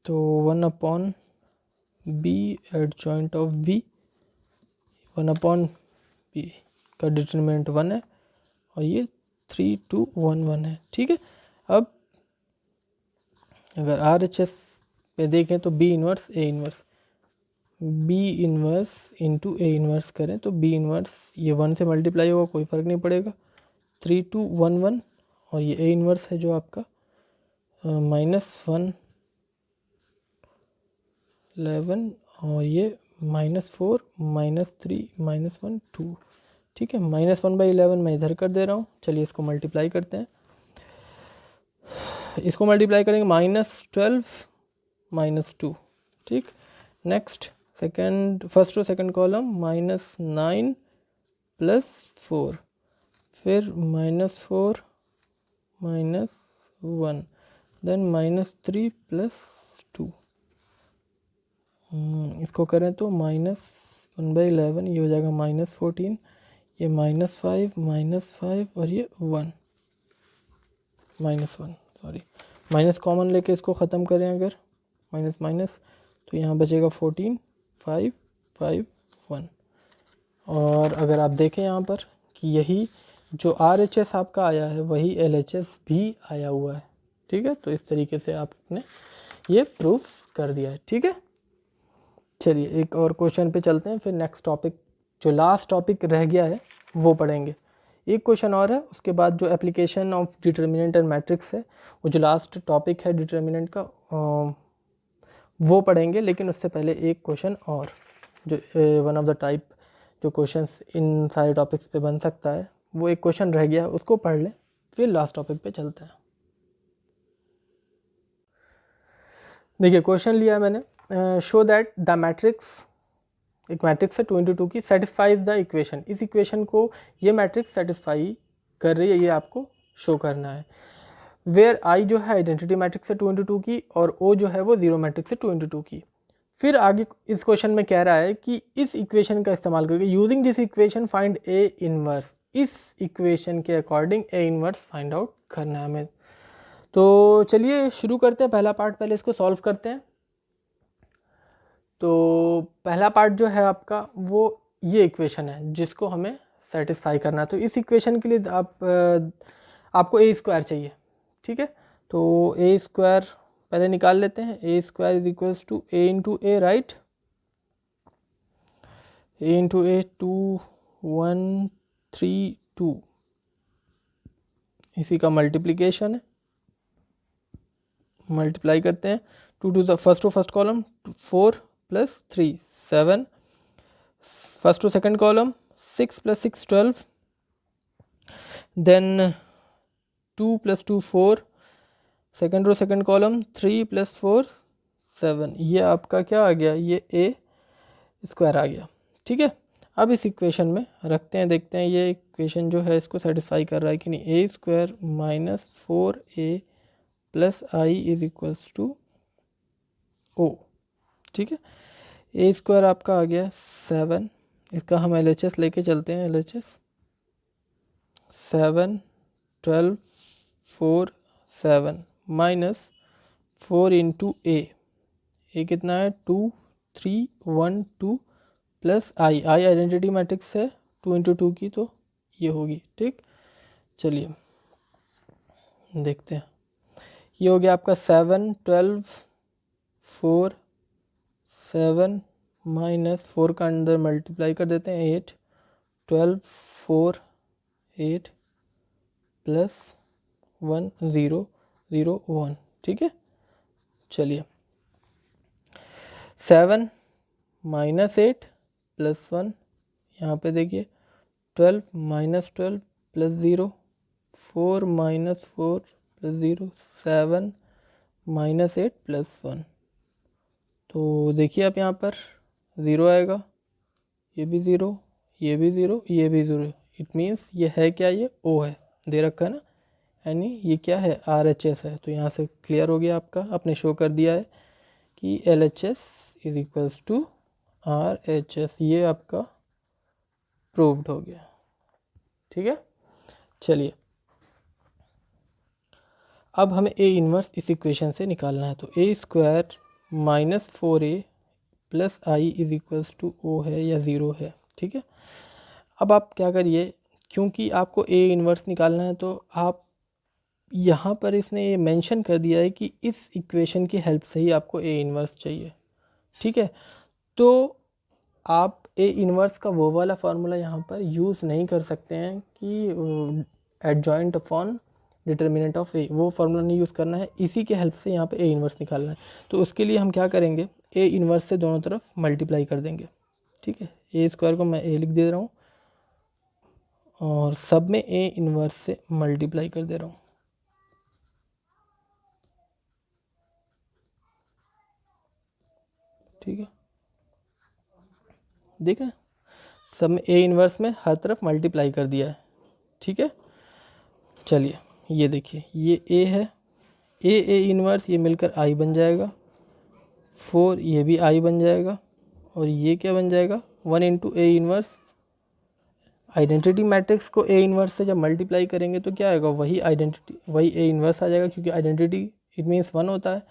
तो 1/B adjoint of B, 1/B का डिटरमिनेंट 1 है, और ये 3, 2, 1, 1 है। ठीक है, अब अगर RHS पे देखें तो B inverse A inverse, B inverse into A inverse करें तो B इन्वर्स ये 1 से मल्टीप्लाई होगा, कोई फ़र्क नहीं पड़ेगा, 3, 2, 1, 1, और ये A इन्वर्स है जो आपका -1, 11, और ये -4, -3, -1, 2। ठीक है, -1/11 मैं इधर कर दे रहा हूँ। चलिए इसको मल्टीप्लाई करते हैं, इसको मल्टीप्लाई करेंगे -12 -2। ठीक, next second, first to second column -9 +4, फिर -4 -1 देन -3 +2। इसको करें तो -1/11, ये हो जाएगा -14, ये -5 -5, और ये 1 -1, सॉरी, माइनस कॉमन लेके इसको ख़त्म करें अगर, माइनस माइनस, तो यहाँ बचेगा 14, 5, 5, 1। और अगर आप देखें यहाँ पर कि यही जो RHS आपका आया है वही LHS भी आया हुआ है। ठीक है, तो इस तरीके से आपने ये प्रूफ कर दिया है। ठीक है, चलिए एक और क्वेश्चन पे चलते हैं, फिर नेक्स्ट टॉपिक जो लास्ट टॉपिक रह गया है वो पढ़ेंगे। एक क्वेश्चन और है, उसके बाद जो application of determinant and matrix है, वो जो लास्ट टॉपिक है डिटर्मिनेंट का वो पढ़ेंगे। लेकिन उससे पहले एक क्वेश्चन और, जो वन ऑफ द टाइप जो क्वेश्चंस इन सारे टॉपिक्स पे बन सकता है, वो एक क्वेश्चन रह गया है, उसको पढ़ लें, फिर लास्ट टॉपिक पे चलते हैं। देखिए क्वेश्चन लिया है मैंने, शो दैट द मैट्रिक्स, एक मैट्रिक्स है 2 इंटू 2 की, सेटिस्फाइज द इक्वेशन, इस इक्वेशन को ये मैट्रिक्स सेटिस्फाई कर रही है, ये आपको शो करना है। वेयर आई जो है आइडेंटिटी मैट्रिक्स है 2 इंटू 2 की, और ओ जो है वो जीरो मैट्रिक्स है 2 इंटू 2 की। फिर आगे इस क्वेश्चन में कह रहा है कि इस इक्वेशन का इस्तेमाल करके, using this equation find A inverse, इस इक्वेशन के according A inverse find out करना है हमें। तो चलिए शुरू करते हैं, पहला पार्ट पहले इसको सॉल्व करते हैं। तो पहला पार्ट जो है आपका वो ये इक्वेशन है जिसको हमें सेटिस्फाई करना है। तो इस इक्वेशन के लिए आपको ए स्क्वायर चाहिए। ठीक है, तो ए स्क्वायर पहले निकाल लेते हैं। A square is equals to A into A, right. A into A 2 1 3 2, इसी का मल्टीप्लिकेशन है, मल्टीप्लाई करते हैं। 2 to first to first column 4 plus 3 7, first to second column 6 plus 6 12, then 2 plus 2 4, second row second column 3 plus 4 7। ये आपका क्या आ गया, ये ए स्क्वायर आ गया, ठीक है। अब इस इक्वेशन में रखते हैं, देखते हैं ये इक्वेशन जो है इसको सेटिस्फाई कर रहा है कि नहीं। A square minus 4a plus I is equals to O, ठीक है। ए स्क्वायर आपका आ गया 7, इसका हम LHS लेके चलते हैं। LHS 7 12 4 7 माइनस 4 इंटू ए कितना है 2 3 1 2 प्लस आई आइडेंटिटी मैट्रिक्स है 2 इंटू 2 की, तो ये होगी, ठीक। चलिए देखते हैं, ये हो गया आपका 7 12 4 7 माइनस 4 का अंदर मल्टीप्लाई कर देते हैं 8 12 4 8 प्लस 1 0 0 1, ठीक है। चलिए 7 माइनस 8 प्लस 1, यहाँ पे देखिए 12 minus 12 plus 0, 4 minus 4 plus 0, 7 minus 8 plus 1। तो देखिए आप यहाँ पर 0 आएगा, ये भी 0, ये भी 0, ये भी 0। इट मीन्स ये है क्या, ये O है, दे रखा है ना, यानी ये क्या है RHS है। तो यहाँ से क्लियर हो गया आपका, आपने शो कर दिया है कि LHS is equals to RHS, ये आपका प्रूव्ड हो गया, ठीक है। चलिए अब हमें ए इन्वर्स इस इक्वेशन से निकालना है। तो A square minus 4a plus I is equals to O है या 0 है, ठीक है। अब आप क्या करिए, क्योंकि आपको ए इन्वर्स निकालना है तो आप यहाँ पर इसने ये मेंशन कर दिया है कि इस इक्वेशन की हेल्प से ही आपको ए इन्वर्स चाहिए, ठीक है। तो आप ए इन्वर्स का वो वाला फार्मूला यहाँ पर यूज़ नहीं कर सकते हैं कि एडजॉइंट अपॉन डिटर्मिनेंट ऑफ ए, वो फार्मूला नहीं यूज़ करना है, इसी के हेल्प से यहाँ पे ए इन्वर्स निकालना है। तो उसके लिए हम क्या करेंगे, ए इन्वर्स से दोनों तरफ मल्टीप्लाई कर देंगे, ठीक है। ए स्क्वायर को मैं ए लिख दे रहा हूँ और सब में ए इन्वर्स से मल्टीप्लाई कर दे रहा हूँ, ठीक है। देख रहे हैं, सब में ए इन्वर्स में हर तरफ मल्टीप्लाई कर दिया है, ठीक है। चलिए ये देखिए, ये ए है, ए इन्वर्स ये मिलकर आई बन जाएगा, 4 ये भी आई बन जाएगा, और ये क्या बन जाएगा 1 into A inverse. Identity matrix को ए इन्वर्स से जब मल्टीप्लाई करेंगे तो क्या आएगा, वही आइडेंटिटी वही ए इन्वर्स आ जाएगा, क्योंकि आइडेंटिटी इट मीन्स 1 होता है।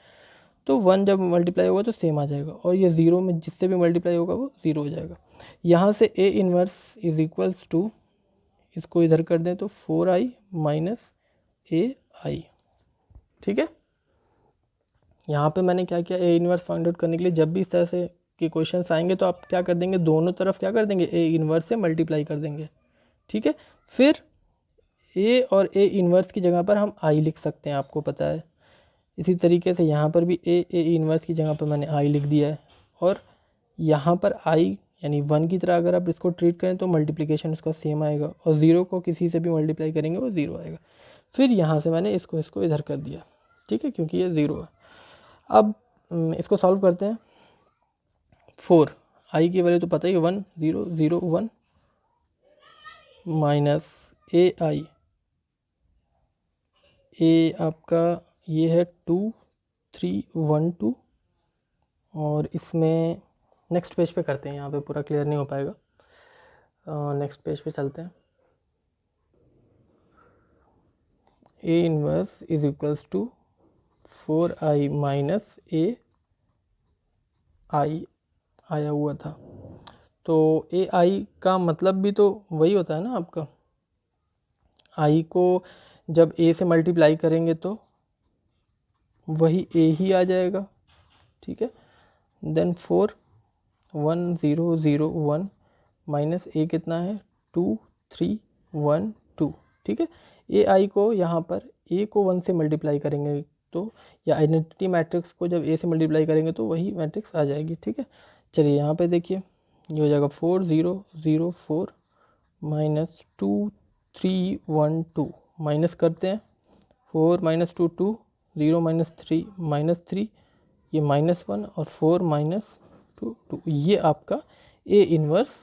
तो 1 जब मल्टीप्लाई होगा तो सेम आ जाएगा, और ये 0 में जिससे भी मल्टीप्लाई होगा वो 0 हो जाएगा। यहाँ से A inverse is equals to, इसको इधर कर दें तो 4i माइनस ए आई, ठीक है। यहाँ पे मैंने क्या किया, ए इन्वर्स फाइंड आउट करने के लिए जब भी इस तरह से के क्वेश्चंस आएंगे तो आप क्या कर देंगे, दोनों तरफ क्या कर देंगे, ए इन्वर्स से मल्टीप्लाई कर देंगे, ठीक है। फिर ए और ए इन्वर्स की जगह पर हम आई लिख सकते हैं, आपको पता है। इसी तरीके से यहाँ पर भी ए इन्वर्स की जगह पर मैंने आई लिख दिया है, और यहाँ पर आई यानी 1 की तरह अगर आप इसको ट्रीट करें तो मल्टीप्लिकेशन उसका सेम आएगा, और 0 को किसी से भी मल्टीप्लाई करेंगे वो 0 आएगा। फिर यहाँ से मैंने इसको इधर कर दिया, ठीक है, क्योंकि ये 0 है। अब इसको सॉल्व करते हैं। 4 आई की वैल्यू तो पता ही है 1 0 0 1 माइनस ए आई, ए आपका ये है 2 3 1 2, और इसमें नेक्स्ट पेज पे करते हैं, यहाँ पे पूरा क्लियर नहीं हो पाएगा, नेक्स्ट पेज पे चलते हैं। A inverse is equals to 4i minus A I आया हुआ था। तो ए आई का मतलब भी तो वही होता है ना आपका, आई को जब ए से मल्टीप्लाई करेंगे तो वही ए ही आ जाएगा, ठीक है। देन 4 1 0 0 1 माइनस ए कितना है 2 3 1 2, ठीक है। ए आई को यहाँ पर ए को 1 से मल्टीप्लाई करेंगे तो, या आइडेंटिटी मैट्रिक्स को जब ए से मल्टीप्लाई करेंगे तो वही मैट्रिक्स आ जाएगी, ठीक है। चलिए यहाँ पे देखिए ये हो जाएगा 4 0 0 4 माइनस 2 3 1 2, माइनस करते हैं 4 माइनस 2 2 0 माइनस 3 -3, ये -1 और 4 माइनस 2 2, ये आपका ए इन्वर्स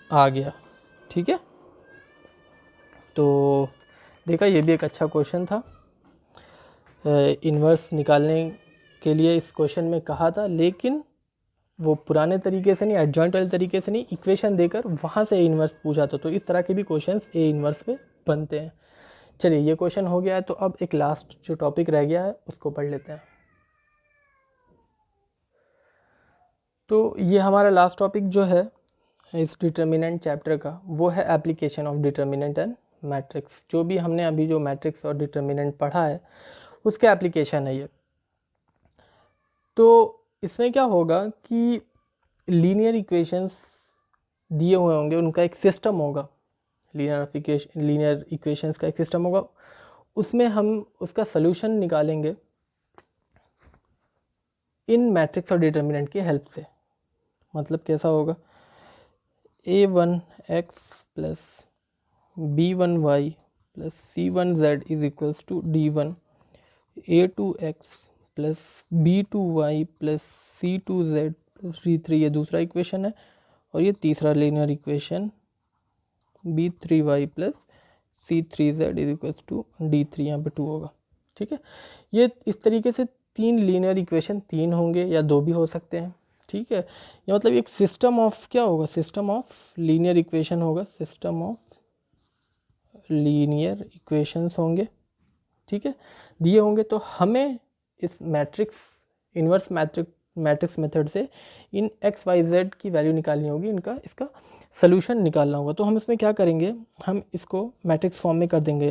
आ गया, ठीक है। तो देखा ये भी एक अच्छा क्वेश्चन था, इन्वर्स निकालने के लिए इस क्वेश्चन में कहा था, लेकिन वो पुराने तरीके से नहीं, एडजॉइंट वाले तरीके से नहीं, इक्वेशन देकर वहाँ से ए इन्वर्स पूछा था। तो इस तरह के भी क्वेश्चंस ए इन्वर्स पे बनते हैं। चलिए ये क्वेश्चन हो गया है, तो अब एक लास्ट जो टॉपिक रह गया है उसको पढ़ लेते हैं। तो ये हमारा लास्ट टॉपिक जो है इस डिटर्मिनेंट चैप्टर का, वो है application of determinant and matrix. जो भी हमने अभी जो मैट्रिक्स और डिटर्मिनेंट पढ़ा है उसका एप्लीकेशन है ये। तो इसमें क्या होगा कि लीनियर इक्वेशंस दिए हुए होंगे, उनका एक सिस्टम होगा, लीनियर इक्वेशंस का एक सिस्टम होगा, उसमें हम उसका सलूशन निकालेंगे इन मैट्रिक्स और डिटर्मिनेंट की हेल्प से। मतलब कैसा होगा, a1x plus b1y plus c1z is equals to d1, a2x plus b2y plus c2z plus d3, ये दूसरा इक्वेशन है। और ये तीसरा linear equation b3y plus c3z is equals to d3, यहाँ पे 2 होगा, ठीक है। ये इस तरीके से 3 लीनियर इक्वेशन, 3 होंगे या 2 भी हो सकते हैं, ठीक है। ये मतलब एक सिस्टम ऑफ क्या होगा, सिस्टम ऑफ लीनियर इक्वेशन होगा, सिस्टम ऑफ लीनियर इक्वेशंस होंगे, ठीक है, दिए होंगे। तो हमें इस मैट्रिक्स, इन्वर्स मैट्रिक्स मेथड से इन एक्स वाई जेड की वैल्यू निकालनी होगी, इनका इसका सोल्यूशन निकालना होगा। तो हम इसमें क्या करेंगे, हम इसको मैट्रिक्स फॉर्म में कर देंगे,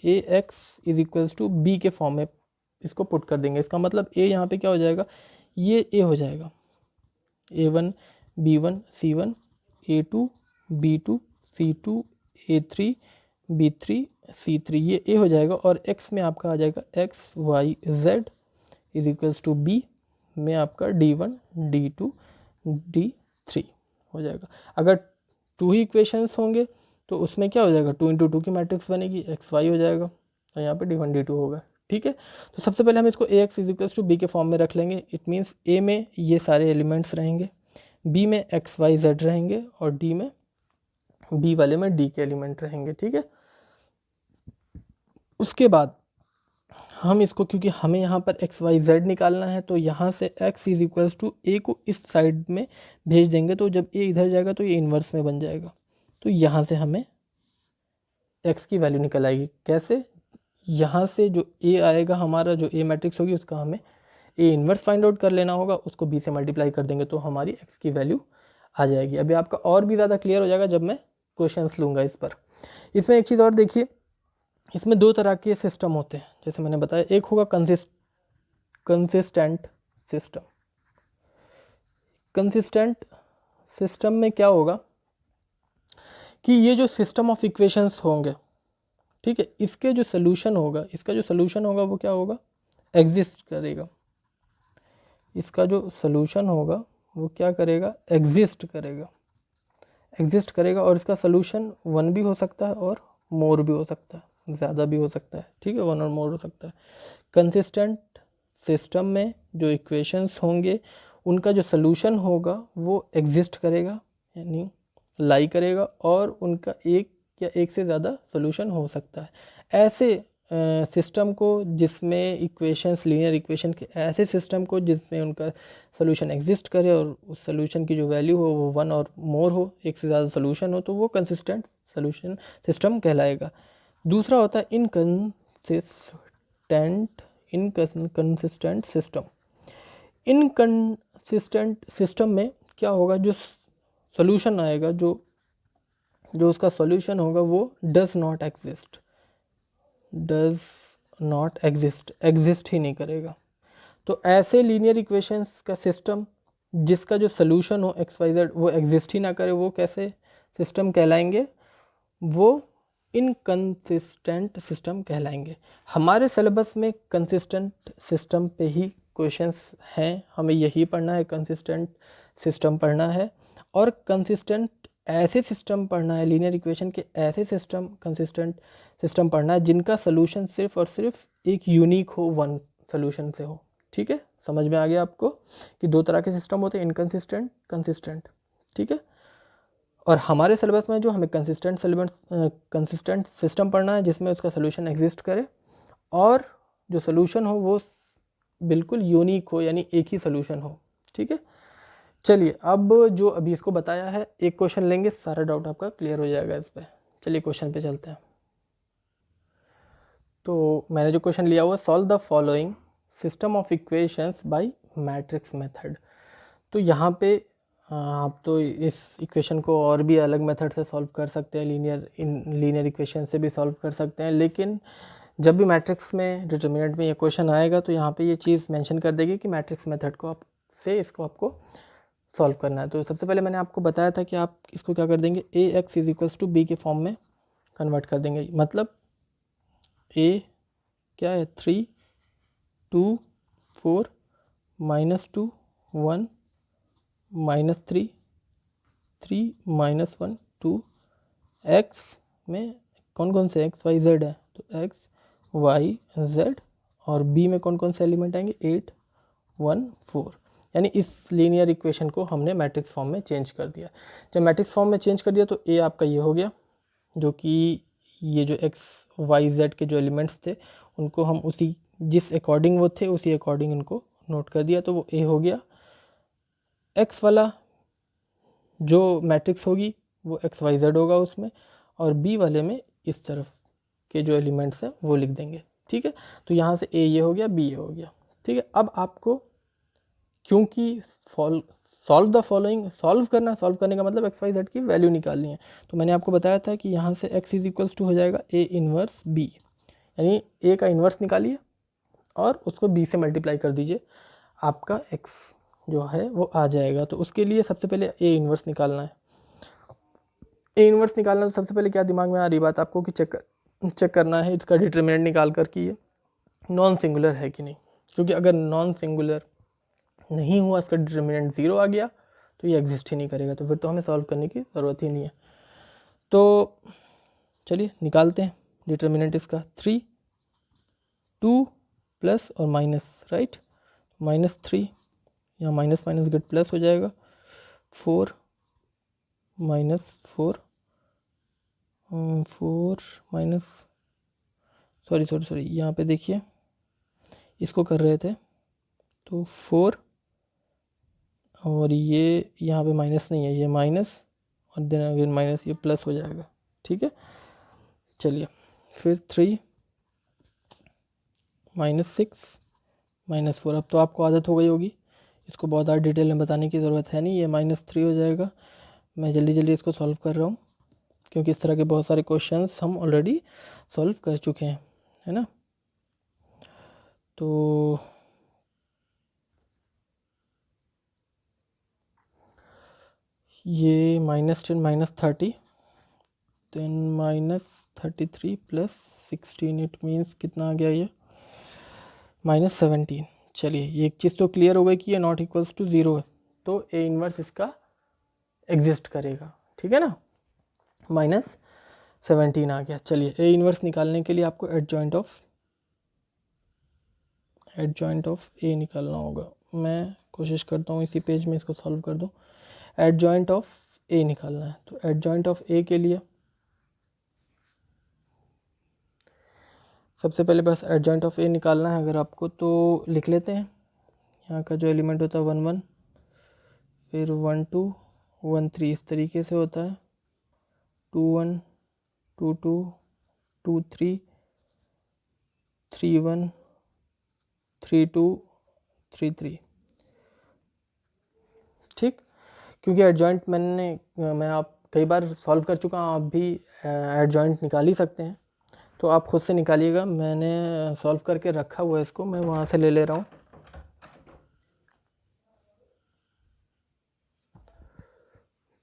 A X is equals to B के फॉर्म में इसको पुट कर देंगे। इसका मतलब ए यहाँ पे क्या हो जाएगा, ये ए हो जाएगा, a1 b1 c1 a2 b2 c2 a3 b3 c3, ये a हो जाएगा। और x में आपका आ जाएगा x y z is equals to b में आपका d1 d2 d3 हो जाएगा। अगर 2 ही इक्वेशंस होंगे तो उसमें क्या हो जाएगा, 2 इंटू 2 की मैट्रिक्स बनेगी, एक्स वाई हो जाएगा और यहाँ पे d1 d2 होगा, ठीक है। तो सबसे पहले हम इसको A X is equals to B के फॉर्म में रख लेंगे। इट मीन्स ए में ये सारे एलिमेंट्स रहेंगे, बी में एक्स वाई जेड रहेंगे और डी में, बी वाले में डी के एलिमेंट रहेंगे, ठीक है। उसके बाद हम इसको, क्योंकि हमें यहाँ पर एक्स वाई जेड निकालना है, तो यहाँ से एक्स इज इक्वल्स टू ए को इस साइड में भेज देंगे, तो जब ए इधर जाएगा तो ये इन्वर्स में बन जाएगा। तो यहाँ से हमें एक्स की वैल्यू निकल आएगी। कैसे, यहाँ से जो ए आएगा हमारा, जो ए मैट्रिक्स होगी उसका हमें ए इन्वर्स फाइंड आउट कर लेना होगा, उसको बी से मल्टीप्लाई कर देंगे तो हमारी एक्स की वैल्यू आ जाएगी। अभी आपका और भी ज़्यादा क्लियर हो जाएगा जब मैं क्वेश्चंस लूँगा इस पर। इसमें एक चीज़ और देखिए, इसमें 2 तरह के सिस्टम होते हैं, जैसे मैंने बताया, एक होगा कंसिस्टेंट सिस्टम। कंसिस्टेंट सिस्टम में क्या होगा कि ये जो सिस्टम ऑफ इक्वेशंस होंगे, ठीक है, इसके जो सोल्यूशन होगा, इसका जो सोल्यूशन होगा वो क्या होगा, एग्जिस्ट करेगा। इसका जो सोल्यूशन होगा वो क्या करेगा, एग्जिस्ट करेगा, एग्जिस्ट करेगा। और इसका सोल्यूशन 1 भी हो सकता है और मोर भी हो सकता है, ज़्यादा भी हो सकता है, ठीक है, 1 और मोर हो सकता है। कंसिस्टेंट सिस्टम में जो इक्वेशंस होंगे उनका जो सोल्यूशन होगा वो एग्जिस्ट करेगा, यानी लाई करेगा, और उनका एक या एक से ज़्यादा सोल्यूशन हो सकता है। ऐसे सिस्टम को जिसमें इक्वेशंस, लीनियर इक्वेशन के ऐसे सिस्टम को जिसमें उनका सोल्यूशन एग्जिस्ट करे और उस सोल्यूशन की जो वैल्यू हो वो 1 और मोर हो, एक से ज़्यादा सोल्यूशन हो, तो वो कंसिस्टेंट सोल्यूशन सिस्टम कहलाएगा। दूसरा होता है इनकंसिस्टेंट सिस्टम। इनकंसिस्टेंट सिस्टम में क्या होगा, जो सोल्यूशन आएगा, जो उसका सॉल्यूशन होगा वो does not exist not exist ही नहीं करेगा। तो ऐसे लीनियर इक्वेशंस का सिस्टम जिसका जो सोल्यूशन हो एक्स वाई जेड वो एग्जिस्ट ही ना करे, वो कैसे सिस्टम कहलाएंगे? वो इनकंसिस्टेंट सिस्टम कहलाएंगे। हमारे सिलेबस में कंसिस्टेंट सिस्टम पे ही क्वेश्चंस हैं, हमें यही पढ़ना है, कंसिस्टेंट सिस्टम पढ़ना है। और कंसिस्टेंट ऐसे सिस्टम पढ़ना है, लीनियर इक्वेशन के ऐसे सिस्टम, कंसिस्टेंट सिस्टम पढ़ना है जिनका सोल्यूशन सिर्फ और सिर्फ एक यूनिक हो, वन सोल्यूशन से हो। ठीक है, समझ में आ गया आपको कि दो तरह के सिस्टम होते हैं, इनकंसिस्टेंट, कंसिस्टेंट। ठीक है, और हमारे सिलेबस में जो हमें कंसिस्टेंट सिस्टम पढ़ना है जिसमें उसका सोल्यूशन एग्जिस्ट करे और जो सोल्यूशन हो वो बिल्कुल यूनिक हो, यानी एक ही सोल्यूशन हो। ठीक है, चलिए अब जो अभी इसको बताया है एक क्वेश्चन लेंगे, सारा डाउट आपका क्लियर हो जाएगा इस पर। चलिए क्वेश्चन पे चलते हैं। तो मैंने जो क्वेश्चन लिया हुआ, solve the following system of equations bye matrix method. तो यहाँ पे आप तो इस इक्वेशन को और भी अलग मेथड से सॉल्व कर सकते हैं, लीनियर इक्वेशन से भी सॉल्व कर सकते हैं, लेकिन जब भी मैट्रिक्स में डिटर्मिनेंट में ये क्वेश्चन आएगा तो यहाँ पे ये चीज़ मेंशन कर देगी कि मैट्रिक्स मेथड को इसको आपको सॉल्व करना है। तो सबसे पहले मैंने आपको बताया था कि आप इसको क्या कर देंगे, A X is equals to B के फॉर्म में कन्वर्ट कर देंगे। मतलब ए क्या है, 3 2 4 -2 1 -3 3 -1 2 एक्स में कौन कौन से एक्स वाई जेड है, तो एक्स वाई जेड, और बी में कौन कौन से एलिमेंट आएंगे, 8 1 4। यानी इस लीनियर इक्वेशन को हमने मैट्रिक्स फॉर्म में चेंज कर दिया। जब मैट्रिक्स फॉर्म में चेंज कर दिया तो ए आपका ये हो गया, जो कि ये जो एक्स वाई जेड के जो एलिमेंट्स थे उनको हम उसी जिस अकॉर्डिंग वो थे उसी अकॉर्डिंग इनको नोट कर दिया, तो वो ए हो गया। एक्स वाला जो मैट्रिक्स होगी वो एक्स वाई जेड होगा उसमें, और बी वाले में इस तरफ के जो एलिमेंट्स हैं वो लिख देंगे। ठीक है, तो यहाँ से ए ये हो गया, बी ये हो गया। ठीक है, अब आपको क्योंकि सॉल्व द फॉलोइंग सॉल्व करने का मतलब एक्स वाई जेड की वैल्यू निकालनी है, तो मैंने आपको बताया था कि यहाँ से एक्स इज इक्वल्स टू हो जाएगा ए इनवर्स बी, यानी ए का इन्वर्स निकालिए और उसको बी से मल्टीप्लाई कर दीजिए, आपका एक्स जो है वो आ जाएगा। तो उसके लिए सबसे पहले ए इन्वर्स निकालना है। ए इन्वर्स निकालना, तो सबसे पहले क्या दिमाग में आ रही बात आपको कि चेक करना है इसका डिटरमिनेंट निकाल कर कि ये नॉन सिंगुलर है कि नहीं, क्योंकि अगर नॉन सिंगुलर नहीं हुआ, इसका डिटरमिनेंट 0 आ गया तो ये एग्जिस्ट ही नहीं करेगा, तो फिर तो हमें सॉल्व करने की ज़रूरत ही नहीं है। तो चलिए निकालते हैं डिटरमिनेंट इसका, 3 2 प्लस और माइनस, राइट, -3, यहाँ माइनस माइनस गेट प्लस हो जाएगा, 4 -4 4 माइनस सॉरी यहाँ पे देखिए इसको कर रहे थे, तो 4 और ये यहाँ पे माइनस नहीं है, ये माइनस और देन अगेन माइनस, ये प्लस हो जाएगा। ठीक है, चलिए फिर 3 -6 -4। अब तो आपको आदत हो गई होगी, इसको बहुत ज़्यादा डिटेल में बताने की ज़रूरत है नहीं, ये -3 हो जाएगा। मैं जल्दी जल्दी इसको सॉल्व कर रहा हूँ क्योंकि इस तरह के बहुत सारे क्वेश्चंस हम ऑलरेडी सॉल्व कर चुके हैं, है ना। तो ये -10 -30 देन -33 + 16, इट मीन्स कितना आ गया ये, -17। चलिए ये एक चीज़ तो क्लियर हो गई कि ये नॉट इक्वल्स टू 0 है, तो ए इन्वर्स इसका एग्जिस्ट करेगा। ठीक है ना, -17 आ गया। चलिए ए इन्वर्स निकालने के लिए आपको एडजॉइंट ऑफ ए निकालना होगा। मैं कोशिश करता हूँ इसी पेज में इसको सॉल्व कर दूँ। एडजॉइंट ऑफ ए निकालना है, तो एडजॉइंट ऑफ ए के लिए सबसे पहले बस एडजॉइंट ऑफ ए निकालना है अगर आपको, तो लिख लेते हैं। यहाँ का जो एलिमेंट होता है 1 1, फिर 1 2 1 3, इस तरीके से होता है, 2 1 2 2 2 3 3 1 3 2 3 3। ठीक, क्योंकि एडजॉइंट मैं आप कई बार सॉल्व कर चुका हूँ, आप भी एडजॉइंट निकाल ही सकते हैं। तो आप खुद से निकालिएगा, मैंने सॉल्व करके रखा हुआ है इसको, मैं वहाँ से ले ले रहा हूँ।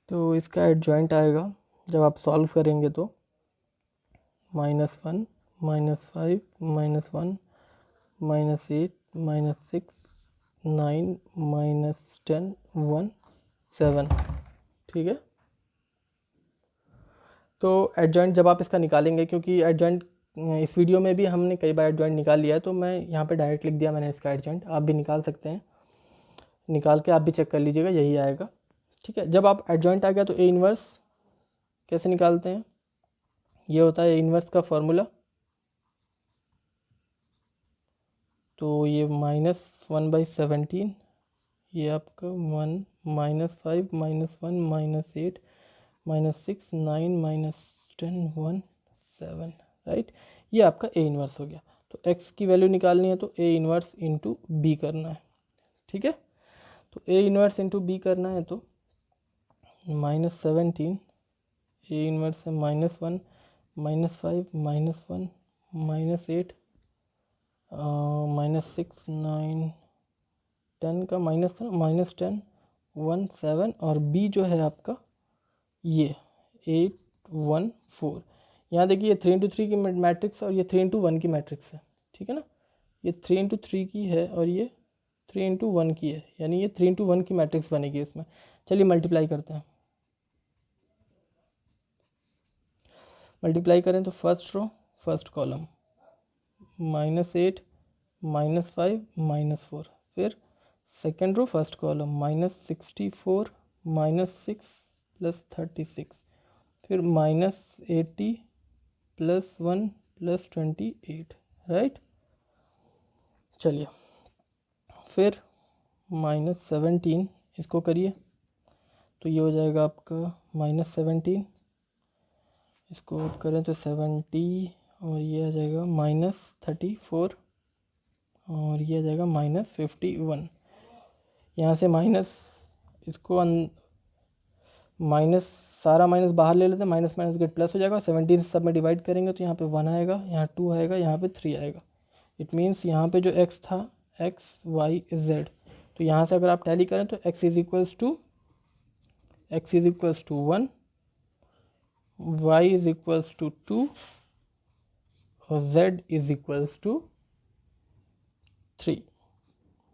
तो इसका एडजॉइंट आएगा जब आप सॉल्व करेंगे तो -1 -5 -1 -8 -6 9 -10 1 7, ठीक है। तो एडजॉइंट जब आप इसका निकालेंगे, क्योंकि एडजॉइंट इस वीडियो में भी हमने कई बार एडजॉइंट निकाल लिया है, तो मैं यहाँ पे डायरेक्ट लिख दिया मैंने इसका एडजॉइंट, आप भी निकाल सकते हैं, निकाल के आप भी चेक कर लीजिएगा, यही आएगा, ठीक है। जब आप एडजॉइंट आ गया तो ए इन्वर्स कैसे निकालते हैं, ये होता है ए इन्वर्स का फॉर्मूला, तो ये -1/17, ये आपका 1 -5 -1 -8 -6 9 -10 1 7, राइट। ये आपका ए इन्वर्स हो गया। तो x की वैल्यू निकालनी है तो ए इन्वर्स इंटू बी करना है, ठीक है। तो ए इन्वर्स इंटू बी करना है तो -17, ए इन्वर्स है -1 -5 -1 -8 -6 9 10 का -10 1 7, और बी जो है आपका ये 8 1 4। यहाँ देखिए ये 3 × 3 की मैट्रिक्स और ये 3 × 1 की मैट्रिक्स है, ठीक है ना। ये 3 × 3 की है और ये 3 × 1 की है, यानी ये 3 × 1 की मैट्रिक्स बनेगी इसमें। चलिए मल्टीप्लाई करते हैं, मल्टीप्लाई करें तो फर्स्ट रो फर्स्ट कॉलम -8 -5 -4, फिर सेकेंड रो फर्स्ट कॉलम -64 -6 + 36, फिर -80 +1 +28, राइट। चलिए फिर -17 इसको करिए तो ये हो जाएगा आपका -17, इसको आप करें तो 70, और ये आ जाएगा -34, और ये आ जाएगा -51। यहाँ से माइनस, इसको माइनस, सारा माइनस बाहर ले लेते हैं, माइनस माइनस गेट प्लस हो जाएगा। 17 सब में डिवाइड करेंगे तो यहाँ पे 1 आएगा, यहाँ 2 आएगा, यहाँ पे 3 आएगा। इट मीन्स यहाँ पे जो x था x y z, तो यहाँ से अगर आप टैली करें तो x is equals to 1, y is equals to 2 और z इज इक्वल्स टू 3।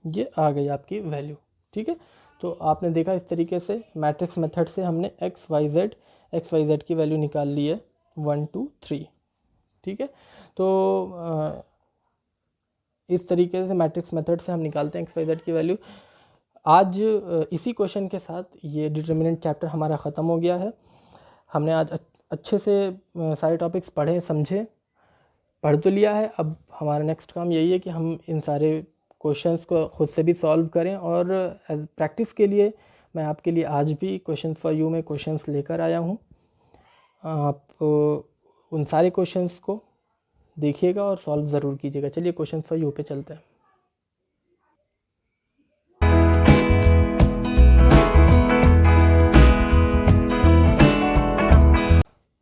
ये आ गई आपकी वैल्यू, ठीक है। तो आपने देखा इस तरीके से मैट्रिक्स मेथड से हमने एक्स वाई जेड की वैल्यू निकाल ली है 1 2 3, ठीक है। तो इस तरीके से मैट्रिक्स मेथड से हम निकालते हैं एक्स वाई जेड की वैल्यू। आज इसी क्वेश्चन के साथ ये डिटर्मिनेंट चैप्टर हमारा ख़त्म हो गया है। हमने आज अच्छे से सारे टॉपिक्स पढ़े समझे, पढ़ तो लिया है। अब हमारा नेक्स्ट काम यही है कि हम इन सारे क्वेश्चंस को खुद से भी सॉल्व करें, और प्रैक्टिस के लिए मैं आपके लिए आज भी क्वेश्चन फॉर यू में क्वेश्चंस लेकर आया हूं। आप उन सारे क्वेश्चंस को देखिएगा और सॉल्व ज़रूर कीजिएगा। चलिए क्वेश्चन फॉर यू पे चलते हैं।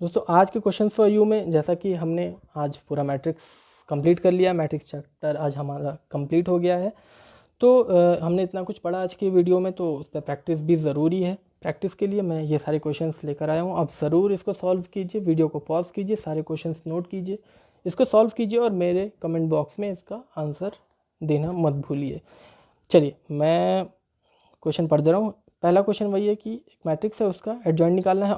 दोस्तों आज के क्वेश्चन फॉर यू में, जैसा कि हमने आज पूरा मैट्रिक्स कंप्लीट कर लिया, मैट्रिक्स चैप्टर आज हमारा कंप्लीट हो गया है। तो हमने इतना कुछ पढ़ा आज की वीडियो में, तो उस पर प्रैक्टिस भी ज़रूरी है। प्रैक्टिस के लिए मैं ये सारे क्वेश्चंस लेकर आया हूँ। आप ज़रूर इसको सॉल्व कीजिए, वीडियो को पॉज कीजिए, सारे क्वेश्चंस नोट कीजिए, इसको सॉल्व कीजिए और मेरे कमेंट बॉक्स में इसका आंसर देना मत भूलिए। चलिए मैं क्वेश्चन पढ़ दे रहा हूँ। पहला क्वेश्चन वही है कि एक मैट्रिक्स है, उसका एडजॉइंट निकालना है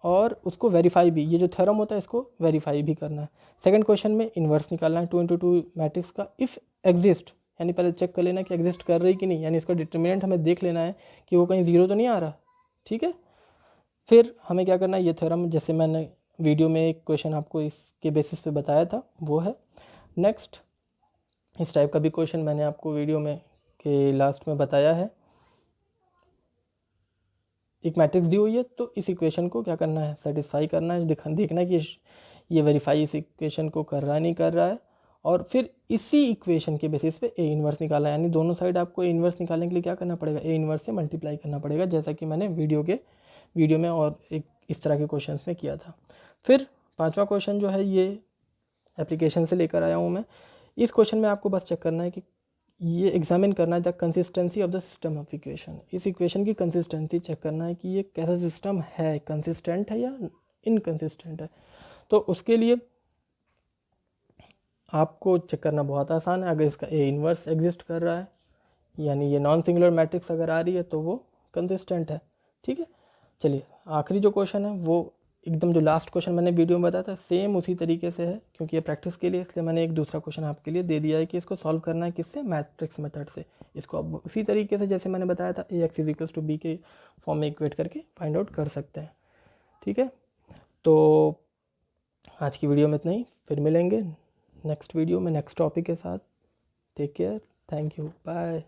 और उसको वेरीफाई भी, ये जो थ्योरम होता है इसको वेरीफाई भी करना है। सेकंड क्वेश्चन में इन्वर्स निकालना है 2 × 2 मैट्रिक्स का इफ़ एग्जिस्ट, यानी पहले चेक कर लेना कि एग्जिस्ट कर रही कि नहीं, यानी इसका डिटर्मिनेंट हमें देख लेना है कि वो कहीं ज़ीरो तो नहीं आ रहा, ठीक है। फिर हमें क्या करना है, ये थ्योरम जैसे मैंने वीडियो में एक क्वेश्चन आपको इसके बेसिस पे बताया था वो है। नेक्स्ट इस टाइप का भी क्वेश्चन मैंने आपको वीडियो में के लास्ट में बताया है। एक मैट्रिक्स दी हुई है तो इस इक्वेशन को क्या करना है, सेटिस्फाई करना है, देखना है कि ये वेरीफाई इस इक्वेशन को कर रहा है नहीं कर रहा है, और फिर इसी इक्वेशन के बेसिस पे ए इन्वर्स निकाला है। यानी दोनों साइड आपको ए इन्वर्स निकालने के लिए क्या करना पड़ेगा, ए इन्वर्स से मल्टीप्लाई करना पड़ेगा, जैसा कि मैंने वीडियो में और एक इस तरह के क्वेश्चंस में किया था। फिर पांचवा क्वेश्चन जो है ये एप्लीकेशन से लेकर आया हूँ मैं। इस क्वेश्चन में आपको बस चेक करना है कि ये एग्जामिन करना है the consistency of the system of equation. इस इक्वेशन की कंसिस्टेंसी चेक करना है कि ये कैसा सिस्टम है, कंसिस्टेंट है या इनकंसिस्टेंट है। तो उसके लिए आपको चेक करना बहुत आसान है। अगर इसका ए इन्वर्स एग्जिस्ट कर रहा है, यानी ये नॉन सिंगुलर मैट्रिक्स अगर आ रही है, तो वो कंसिस्टेंट है। ठीक है, चलिए आखिरी जो क्वेश्चन है वो एकदम जो लास्ट क्वेश्चन मैंने वीडियो में बताया था सेम उसी तरीके से है, क्योंकि ये प्रैक्टिस के लिए, इसलिए मैंने एक दूसरा क्वेश्चन आपके लिए दे दिया है कि इसको सॉल्व करना है किससे, मैट्रिक्स मेथड से। इसको आप उसी तरीके से जैसे मैंने बताया था A X is equals to B के फॉर्म में इक्वेट करके फाइंड आउट कर सकते हैं। ठीक है, तो आज की वीडियो में इतना ही, फिर मिलेंगे नेक्स्ट वीडियो में नेक्स्ट टॉपिक के साथ। Take care, thank you, bye.